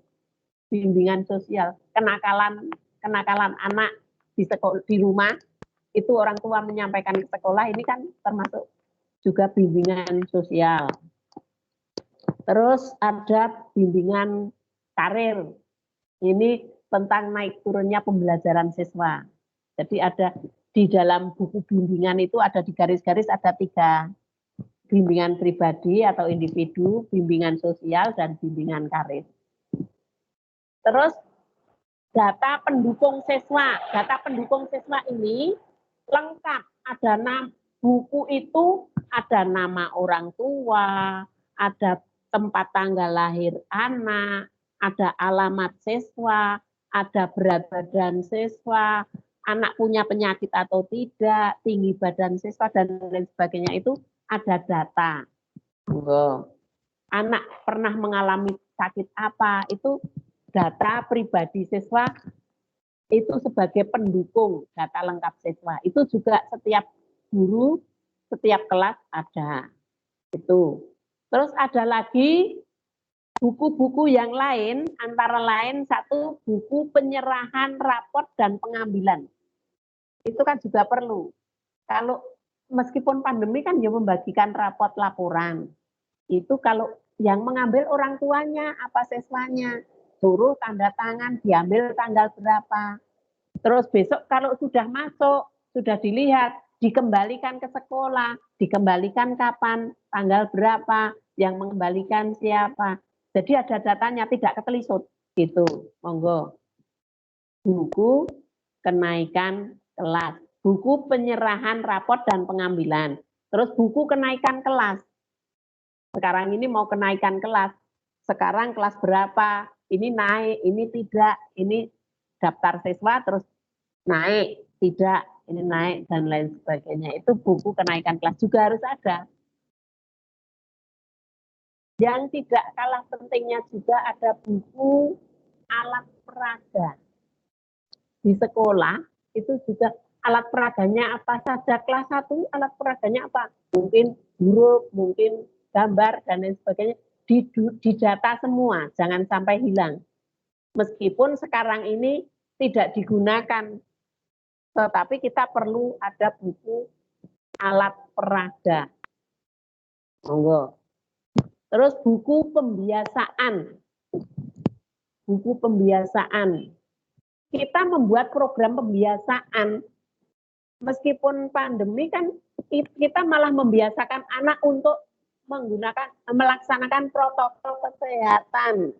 bimbingan sosial, kenakalan anak di rumah itu orang tua menyampaikan ke sekolah, ini kan termasuk juga bimbingan sosial. Terus ada bimbingan karir, ini tentang naik turunnya pembelajaran siswa. Jadi ada di dalam buku bimbingan itu ada di garis-garis ada 3, bimbingan pribadi atau individu, bimbingan sosial, dan bimbingan karir. Terus data pendukung siswa. Data pendukung siswa ini lengkap. Ada buku itu ada nama orang tua, ada tempat tanggal lahir anak, ada alamat siswa, ada berat badan siswa, anak punya penyakit atau tidak, tinggi badan siswa, dan lain sebagainya itu ada data. Anak pernah mengalami sakit apa, itu data pribadi siswa itu sebagai pendukung data lengkap siswa. Itu juga setiap guru, setiap kelas ada. Itu. Terus ada lagi buku-buku yang lain, antara lain satu buku penyerahan raport dan pengambilan. Itu kan juga perlu. Kalau meskipun pandemi kan ya membagikan raport laporan. Itu kalau yang mengambil orang tuanya, apa siswanya, suruh tanda tangan, diambil tanggal berapa. Terus besok kalau sudah masuk, sudah dilihat, dikembalikan ke sekolah, dikembalikan kapan, tanggal berapa, yang mengembalikan siapa. Jadi ada datanya, tidak ketelisut. Gitu, monggo. Buku kenaikan kelas, buku penyerahan raport dan pengambilan. Terus buku kenaikan kelas. Sekarang ini mau kenaikan kelas. Sekarang kelas berapa? Ini naik, ini tidak, ini daftar siswa terus naik, tidak, ini naik, dan lain sebagainya. Itu buku kenaikan kelas juga harus ada. Yang tidak kalah pentingnya juga ada buku alat peraga. Di sekolah itu juga alat peraganya apa saja. Kelas 1 alat peraganya apa? Mungkin huruf, mungkin gambar, dan lain sebagainya. Didata semua, jangan sampai hilang. Meskipun sekarang ini tidak digunakan, tetapi kita perlu ada buku alat peraga. Monggo. Terus buku pembiasaan. Buku pembiasaan. Kita membuat program pembiasaan. Meskipun pandemi kan kita malah membiasakan anak untuk melaksanakan protokol kesehatan.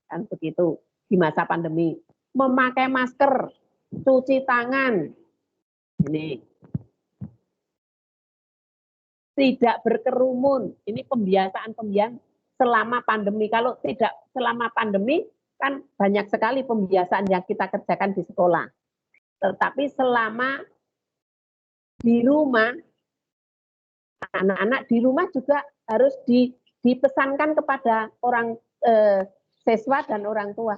Kan begitu di masa pandemi. Memakai masker, cuci tangan. Ini. Tidak berkerumun. Ini pembiasaan-pembiasaan selama pandemi. Kalau tidak selama pandemi, kan banyak sekali pembiasaan yang kita kerjakan di sekolah. Tetapi selama di rumah, anak-anak di rumah juga harus dipesankan kepada orang siswa dan orang tua.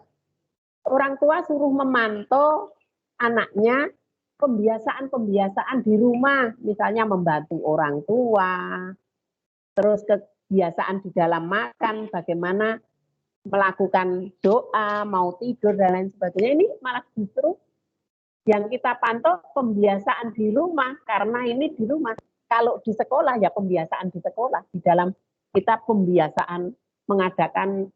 Orang tua suruh memantau anaknya pembiasaan-pembiasaan di rumah, misalnya membantu orang tua, terus kebiasaan di dalam makan, bagaimana melakukan doa, mau tidur, dan lain sebagainya. Ini malah justru yang kita pantau pembiasaan di rumah, karena ini di rumah. Kalau di sekolah, ya pembiasaan di sekolah. Di dalam kita pembiasaan mengadakan,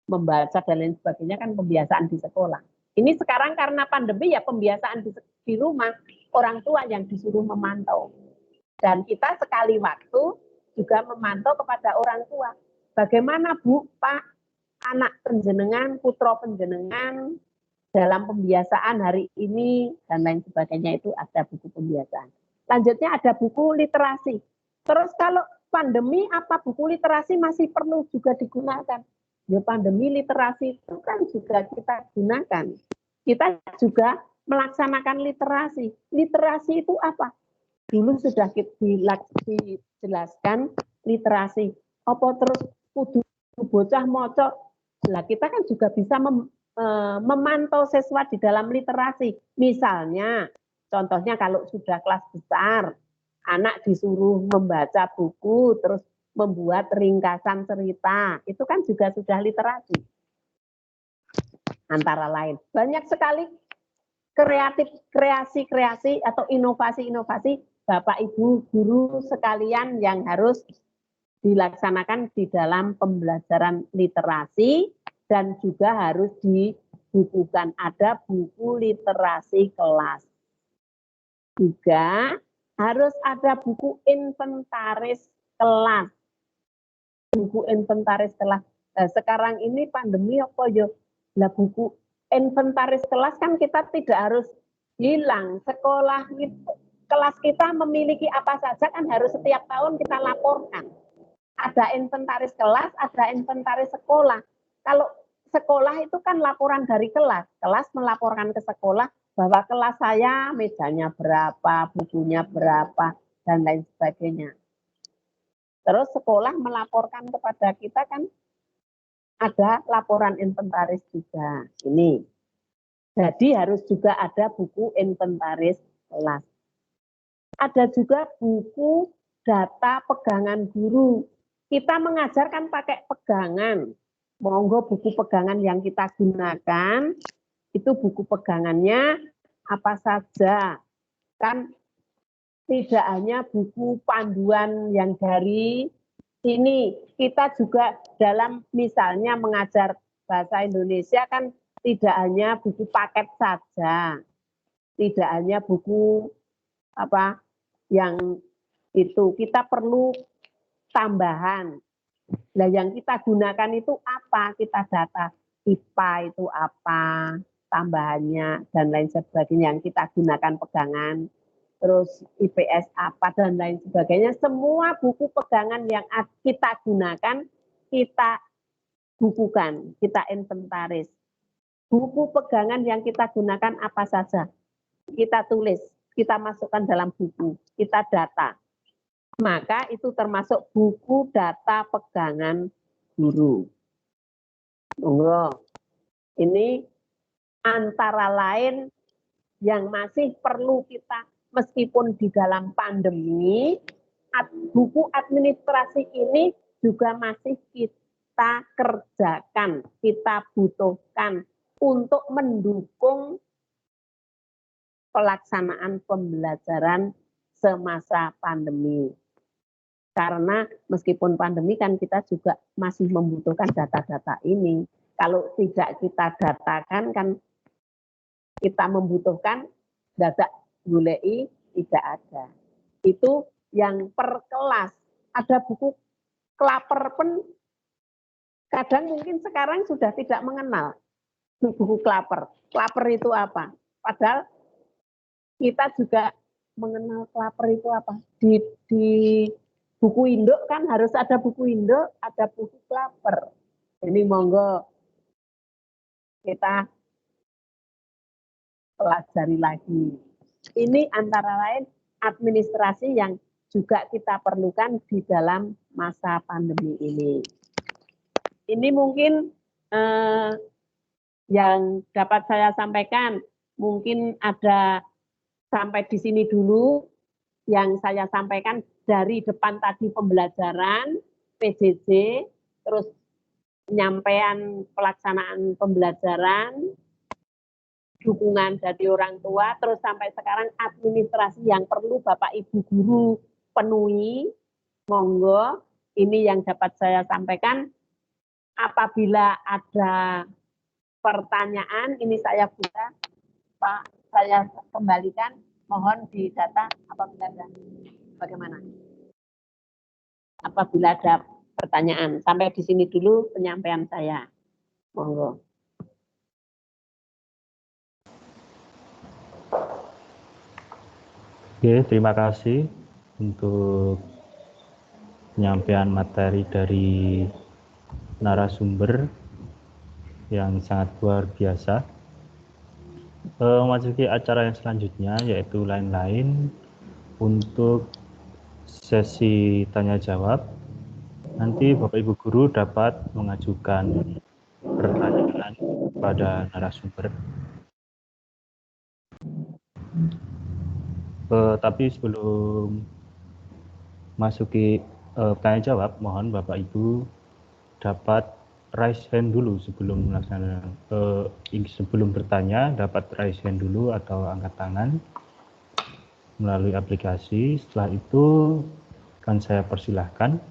membaca, dan lain sebagainya kan pembiasaan di sekolah. Ini sekarang karena pandemi ya pembiasaan di rumah, orang tua yang disuruh memantau. Dan kita sekali waktu juga memantau kepada orang tua. Bagaimana Bu, Pak, anak penjenengan, putra penjenengan dalam pembiasaan hari ini, dan lain sebagainya. Itu ada buku pembiasaan. Lanjutnya ada buku literasi. Terus kalau pandemi, apa buku literasi masih perlu juga digunakan? Ya pandemi literasi itu kan juga kita gunakan. Kita juga melaksanakan literasi. Literasi itu apa? Dulu sudah dijelaskan literasi. Apa terus kudu bocah moco? Lah kita kan juga bisa memantau siswa di dalam literasi. Misalnya, contohnya kalau sudah kelas besar, anak disuruh membaca buku, terus membuat ringkasan cerita. Itu kan juga sudah literasi. Antara lain. Banyak sekali kreasi-kreasi atau inovasi-inovasi Bapak Ibu guru sekalian yang harus dilaksanakan di dalam pembelajaran literasi, dan juga harus dibukukan. Ada buku literasi kelas. Juga harus ada buku inventaris kelas. Buku inventaris kelas. Nah, sekarang ini pandemi apa yo? Lah buku inventaris kelas kan kita tidak harus hilang. Sekolah itu, kelas kita memiliki apa saja kan harus setiap tahun kita laporkan. Ada inventaris kelas, ada inventaris sekolah. Kalau sekolah itu kan laporan dari kelas. Kelas melaporkan ke sekolah bahwa kelas saya mejanya berapa, bukunya berapa, dan lain sebagainya. Terus sekolah melaporkan kepada kita kan ada laporan inventaris juga. Ini. Jadi harus juga ada buku inventaris kelas. Ada juga buku data pegangan guru. Kita mengajarkan pakai pegangan. Monggo buku pegangan yang kita gunakan, itu buku pegangannya apa saja. Kan tidak hanya buku panduan yang dari sini. Kita juga dalam misalnya mengajar bahasa Indonesia kan tidak hanya buku paket saja. Tidak hanya buku apa yang itu, kita perlu tambahan. Nah, yang kita gunakan itu apa? Kita data IPA itu apa, tambahannya, dan lain sebagainya yang kita gunakan pegangan. Terus IPS apa, dan lain sebagainya. Semua buku pegangan yang kita gunakan, kita bukukan, kita inventaris. Buku pegangan yang kita gunakan apa saja? Kita tulis, kita masukkan dalam buku, kita data. Maka itu termasuk buku data pegangan guru. Ini antara lain yang masih perlu kita, meskipun di dalam pandemi, buku administrasi ini juga masih kita kerjakan, kita butuhkan untuk mendukung pelaksanaan pembelajaran semasa pandemi. Karena meskipun pandemi kan kita juga masih membutuhkan data-data ini. Kalau tidak kita datakan kan kita membutuhkan data gulei tidak ada. Itu yang per kelas. Ada buku klaper pun kadang mungkin sekarang sudah tidak mengenal buku klaper. Klaper itu apa? Padahal kita juga mengenal klaper itu apa. Di buku induk kan harus ada buku induk, ada buku klaper. Ini monggo kita pelajari lagi. Ini antara lain administrasi yang juga kita perlukan di dalam masa pandemi ini. Ini mungkin yang dapat saya sampaikan. Mungkin ada sampai di sini dulu yang saya sampaikan dari depan tadi pembelajaran, PJJ, terus penyampaian pelaksanaan pembelajaran, dukungan dari orang tua, terus sampai sekarang administrasi yang perlu Bapak Ibu Guru penuhi. Monggo, ini yang dapat saya sampaikan. Apabila ada pertanyaan, ini saya buka, Pak, saya kembalikan, mohon di data apabila ada. Bagaimana? Apabila ada pertanyaan, sampai di sini dulu penyampaian saya. Monggo. Oke, terima kasih untuk penyampaian materi dari narasumber yang sangat luar biasa. Memasuki acara yang selanjutnya yaitu lain-lain untuk sesi tanya jawab. Nanti Bapak Ibu Guru dapat mengajukan pertanyaan kepada narasumber. Tapi sebelum masuki tanya jawab, mohon Bapak Ibu dapat raise hand dulu sebelum melaksanakan sebelum bertanya, dapat raise hand dulu atau angkat tangan melalui aplikasi. Setelah itu akan saya persilahkan.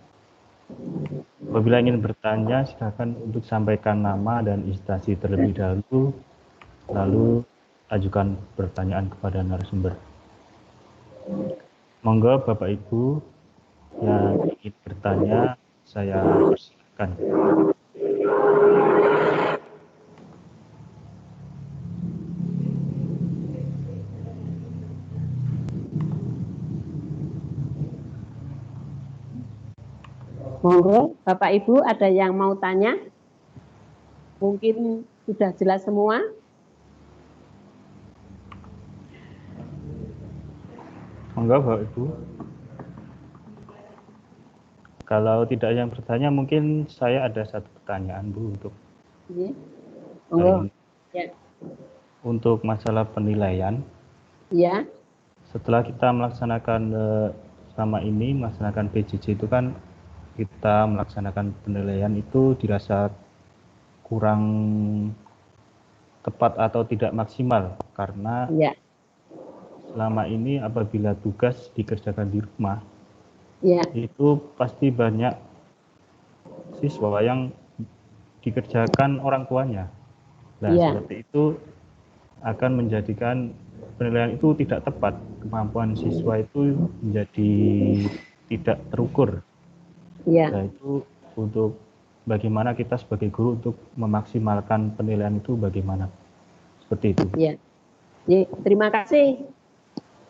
Apabila ingin bertanya, silakan untuk sampaikan nama dan instansi terlebih dahulu, lalu ajukan pertanyaan kepada narasumber. Monggo Bapak Ibu yang ingin bertanya, saya persilahkan. Monggo, Bapak Ibu ada yang mau tanya? Mungkin sudah jelas semua? Monggo Bapak Ibu. Kalau tidak ada yang bertanya, mungkin saya ada satu pertanyaan Bu untuk Monggo. Ya. Untuk masalah penilaian. Ya. Setelah kita melaksanakan selama ini melaksanakan PJJ itu kan kita melaksanakan penilaian itu dirasa kurang tepat atau tidak maksimal karena selama ini apabila tugas dikerjakan di rumah itu pasti banyak siswa yang dikerjakan orang tuanya. Nah, seperti itu akan menjadikan penilaian itu tidak tepat, kemampuan siswa itu menjadi tidak terukur. Nah, itu untuk bagaimana kita sebagai guru untuk memaksimalkan penilaian itu bagaimana? Seperti itu. Ya. Terima kasih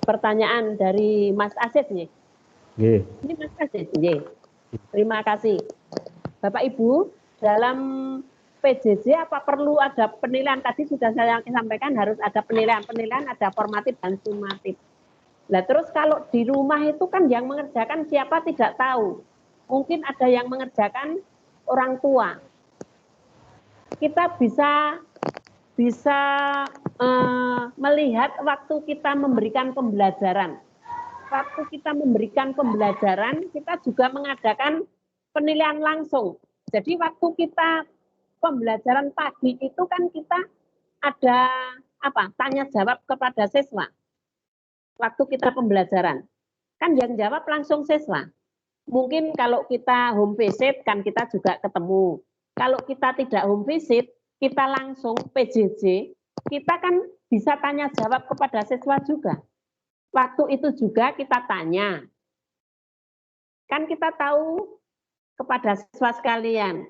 pertanyaan dari Mas Asid nih. Ini Mas Asid. Terima kasih. Bapak Ibu, dalam PJJ apa perlu ada penilaian? Tadi sudah saya sampaikan harus ada penilaian. Penilaian ada formatif dan sumatif. Nah, terus kalau di rumah itu kan yang mengerjakan siapa tidak tahu. Mungkin ada yang mengerjakan orang tua. Kita bisa melihat waktu kita memberikan pembelajaran. Waktu kita memberikan pembelajaran, kita juga mengadakan penilaian langsung. Jadi waktu kita pembelajaran pagi itu kan kita ada tanya jawab kepada siswa. Waktu kita pembelajaran, kan yang jawab langsung siswa. Mungkin kalau kita home visit kan kita juga ketemu. Kalau kita tidak home visit, kita langsung PJJ, kita kan bisa tanya jawab kepada siswa juga. Waktu itu juga kita tanya. Kan kita tahu kepada siswa sekalian.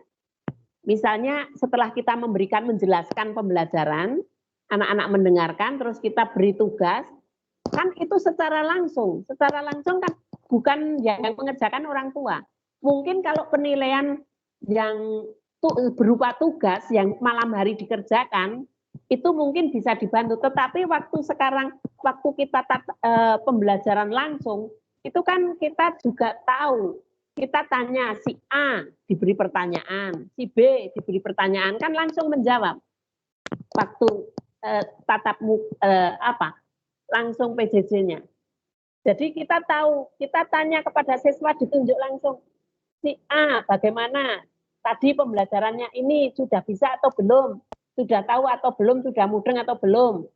Misalnya setelah kita menjelaskan pembelajaran, anak-anak mendengarkan, terus kita beri tugas, kan itu secara langsung kan bukan yang mengerjakan orang tua. Mungkin kalau penilaian yang berupa tugas yang malam hari dikerjakan, itu mungkin bisa dibantu. Tetapi waktu kita pembelajaran langsung, itu kan kita juga tahu. Kita tanya si A diberi pertanyaan, si B diberi pertanyaan, kan langsung menjawab. Waktu langsung PJJ-nya. Jadi kita tahu, kita tanya kepada siswa ditunjuk langsung. Si A bagaimana? Tadi pembelajarannya ini sudah bisa atau belum? Sudah tahu atau belum? Sudah mudeng atau belum?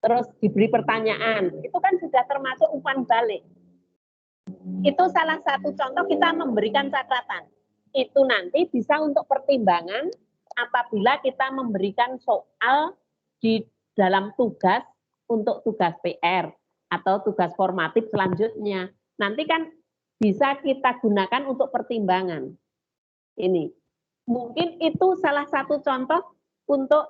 Terus diberi pertanyaan. Itu kan sudah termasuk umpan balik. Itu salah satu contoh kita memberikan catatan. Itu nanti bisa untuk pertimbangan apabila kita memberikan soal di dalam tugas untuk tugas PR atau tugas formatif selanjutnya. Nanti kan bisa kita gunakan untuk pertimbangan. Ini. Mungkin itu salah satu contoh untuk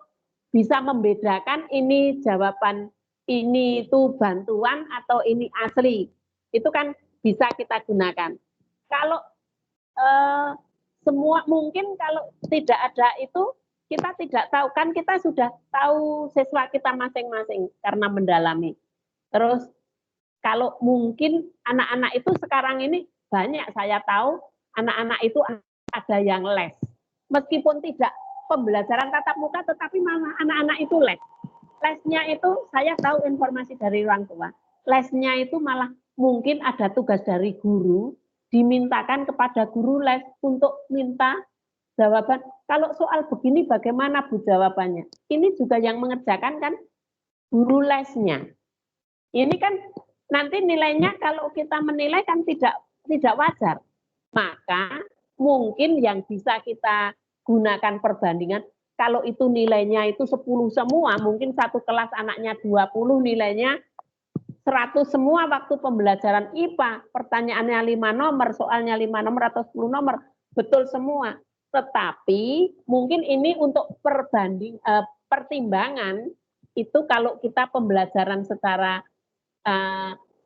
bisa membedakan ini jawaban, ini itu bantuan atau ini asli. Itu kan bisa kita gunakan. Kalau semua mungkin kalau tidak ada itu kita tidak tahu, kan kita sudah tahu siswa kita masing-masing karena mendalami. Terus kalau mungkin anak-anak itu sekarang ini banyak saya tahu anak-anak itu ada yang les. Meskipun tidak pembelajaran tatap muka tetapi malah anak-anak itu les. Lesnya itu saya tahu informasi dari orang tua. Lesnya itu malah mungkin ada tugas dari guru dimintakan kepada guru les untuk minta jawaban. Kalau soal begini bagaimana Bu jawabannya? Ini juga yang mengerjakan kan guru lesnya. Ini kan nanti nilainya kalau kita menilai kan tidak wajar. Maka mungkin yang bisa kita gunakan perbandingan, kalau itu nilainya itu 10 semua, mungkin satu kelas anaknya 20 nilainya 100 semua waktu pembelajaran IPA, pertanyaannya 5 nomor, soalnya 5 nomor atau 10 nomor, betul semua. Tetapi mungkin ini untuk pertimbangan itu kalau kita pembelajaran secara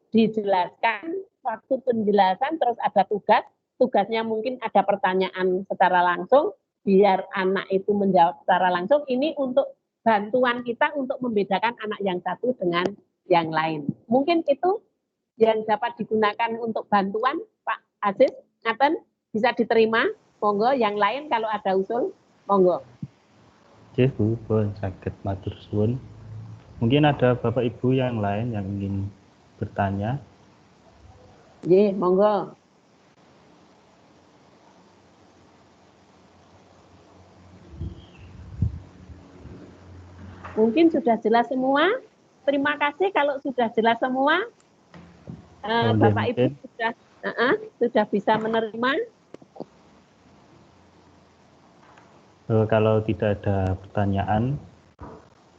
dijelaskan, waktu penjelasan terus ada tugasnya mungkin ada pertanyaan secara langsung, biar anak itu menjawab secara langsung, ini untuk bantuan kita untuk membedakan anak yang satu dengan yang lain. Mungkin itu yang dapat digunakan untuk bantuan, Pak Aziz, ngaten bisa diterima, monggo yang lain kalau ada usul. Monggo. Nggih, Bu, pun saged matur suwun. Mungkin ada Bapak Ibu yang lain yang ingin bertanya. Nggih, monggo. Mungkin sudah jelas semua. Terima kasih kalau sudah jelas semua. Bapak Ibu sudah bisa menerima. Kalau tidak ada pertanyaan,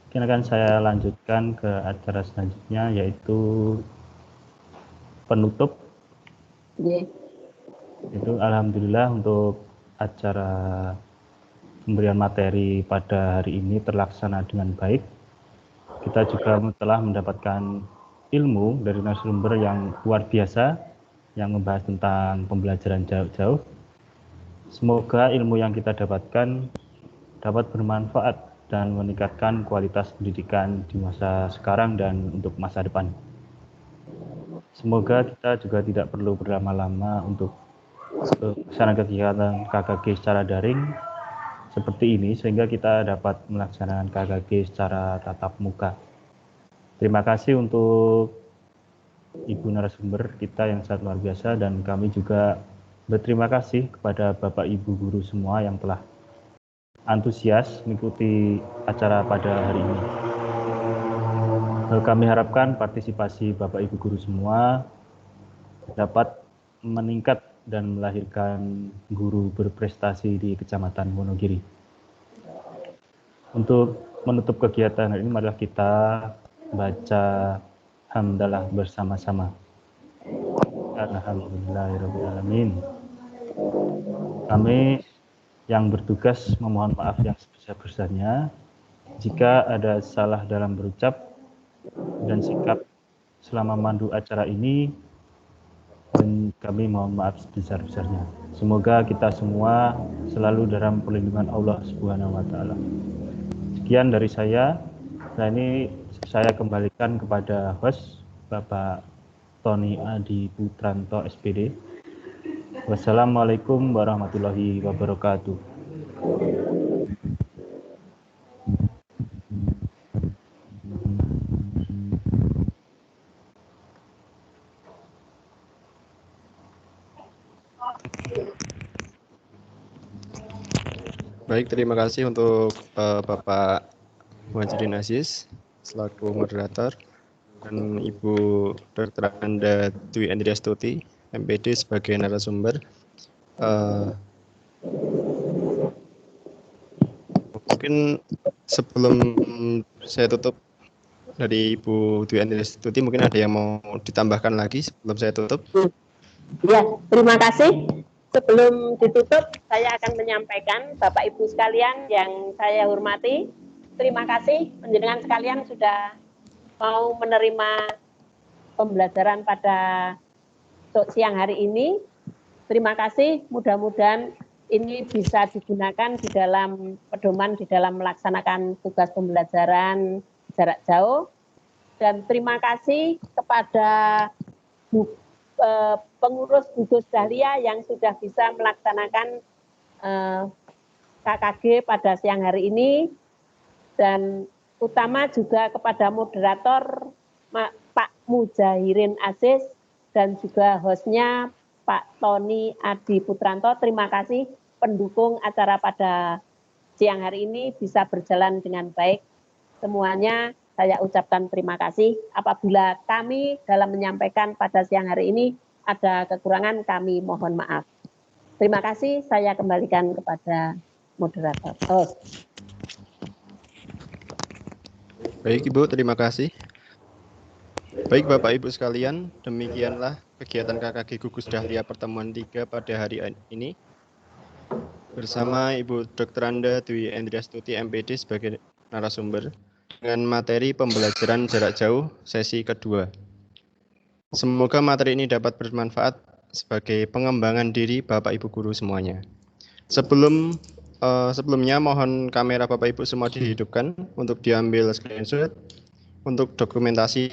mungkin akan saya lanjutkan ke acara selanjutnya, yaitu penutup. Itu alhamdulillah untuk acara pemberian materi pada hari ini terlaksana dengan baik. Kita juga telah mendapatkan ilmu dari narasumber yang luar biasa yang membahas tentang pembelajaran jarak jauh. Semoga ilmu yang kita dapatkan dapat bermanfaat dan meningkatkan kualitas pendidikan di masa sekarang dan untuk masa depan. Semoga kita juga tidak perlu berlama-lama untuk melaksanakan kegiatan KKG secara daring seperti ini, sehingga kita dapat melaksanakan KKG secara tatap muka. Terima kasih untuk Ibu narasumber kita yang sangat luar biasa, dan kami juga berterima kasih kepada Bapak Ibu guru semua yang telah antusias mengikuti acara pada hari ini. Kami harapkan partisipasi Bapak Ibu guru semua dapat meningkat dan melahirkan guru berprestasi di Kecamatan Wonogiri. Untuk menutup kegiatan hari ini, marilah kita baca hamdalah bersama-sama. Alhamdulillahirrahmanirrahim. Kami yang bertugas memohon maaf yang sebesar-besarnya jika ada salah dalam berucap dan sikap selama mandu acara ini, dan kami mohon maaf sebesar-besarnya. Semoga kita semua selalu dalam perlindungan Allah Subhanahu wa taala. Sekian dari saya. Nah, ini saya kembalikan kepada host Bapak Tony Adi Putranto SPD. Wassalamualaikum warahmatullahi wabarakatuh. Baik, terima kasih untuk Bapak Muhajirin Aziz selaku moderator dan Ibu Dr. Anda Dwi Andriastuti MPD sebagai narasumber. Mungkin sebelum saya tutup dari Ibu Dwi Andriastuti, mungkin ada yang mau ditambahkan lagi sebelum saya tutup? Ya, terima kasih. Sebelum ditutup, saya akan menyampaikan Bapak Ibu sekalian yang saya hormati. Terima kasih panjenengan sekalian sudah mau menerima pembelajaran pada siang hari ini. Terima kasih, mudah-mudahan ini bisa digunakan di dalam pedoman di dalam melaksanakan tugas pembelajaran jarak jauh. Dan terima kasih kepada pengurus gugus dahlia yang sudah bisa melaksanakan KKG pada siang hari ini, dan utama juga kepada moderator Pak Muhajirin Aziz dan juga hostnya Pak Tony Adi Putranto. Terima kasih, pendukung acara pada siang hari ini bisa berjalan dengan baik. Semuanya saya ucapkan terima kasih. Apabila kami dalam menyampaikan pada siang hari ini ada kekurangan, kami mohon maaf. Terima kasih, saya kembalikan kepada moderator. Baik Ibu, terima kasih. Baik Bapak Ibu sekalian, demikianlah kegiatan KKG Gugus Dahlia pertemuan 3 pada hari ini. Bersama Ibu Dr. Anda Dwi Andriastuti MPD sebagai narasumber dengan materi pembelajaran jarak jauh sesi kedua. Semoga materi ini dapat bermanfaat sebagai pengembangan diri Bapak Ibu guru semuanya. Sebelumnya mohon kamera Bapak Ibu semua dihidupkan untuk diambil screenshot untuk dokumentasi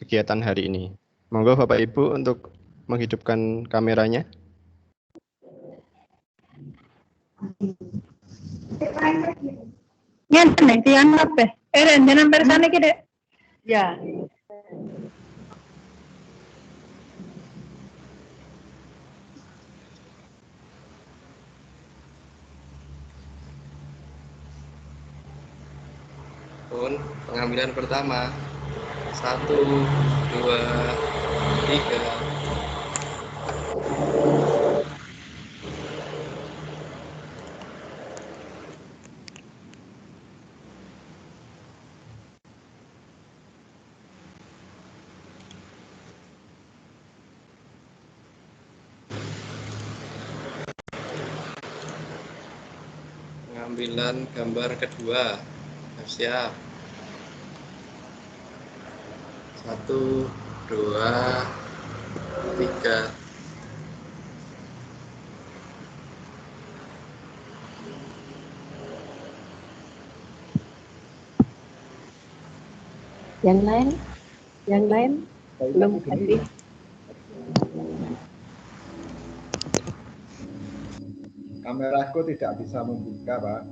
kegiatan hari ini. Monggo Bapak Ibu untuk menghidupkan kameranya. Ngenten nek tiyang kabeh. Rendenan persane iki, Dek. Ya. Pun pengambilan pertama 1, 2, 3. Pengambilan gambar kedua. Siap. 1, 2, 3. Yang lain belum hadir. Kameraku tidak bisa membuka, Pak.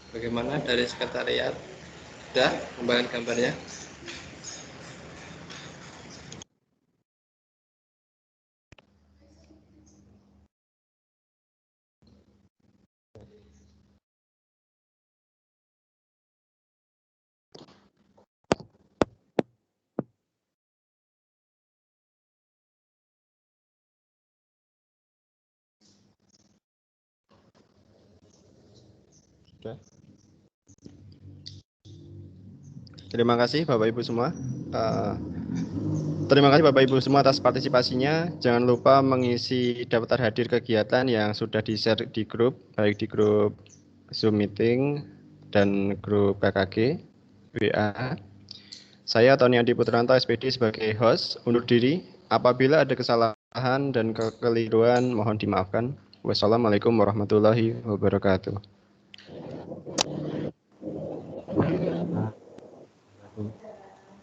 Bagaimana dari sekretariat? Sudah kembalikan gambarnya? Sudah. Terima kasih Bapak Ibu semua. Terima kasih Bapak Ibu semua atas partisipasinya. Jangan lupa mengisi daftar hadir kegiatan yang sudah di-share di grup, baik di grup Zoom meeting dan grup KKG, WA. Saya Tony Andi Putranto, SPD sebagai host, undur diri. Apabila ada kesalahan dan kekeliruan, mohon dimaafkan. Wassalamualaikum warahmatullahi wabarakatuh.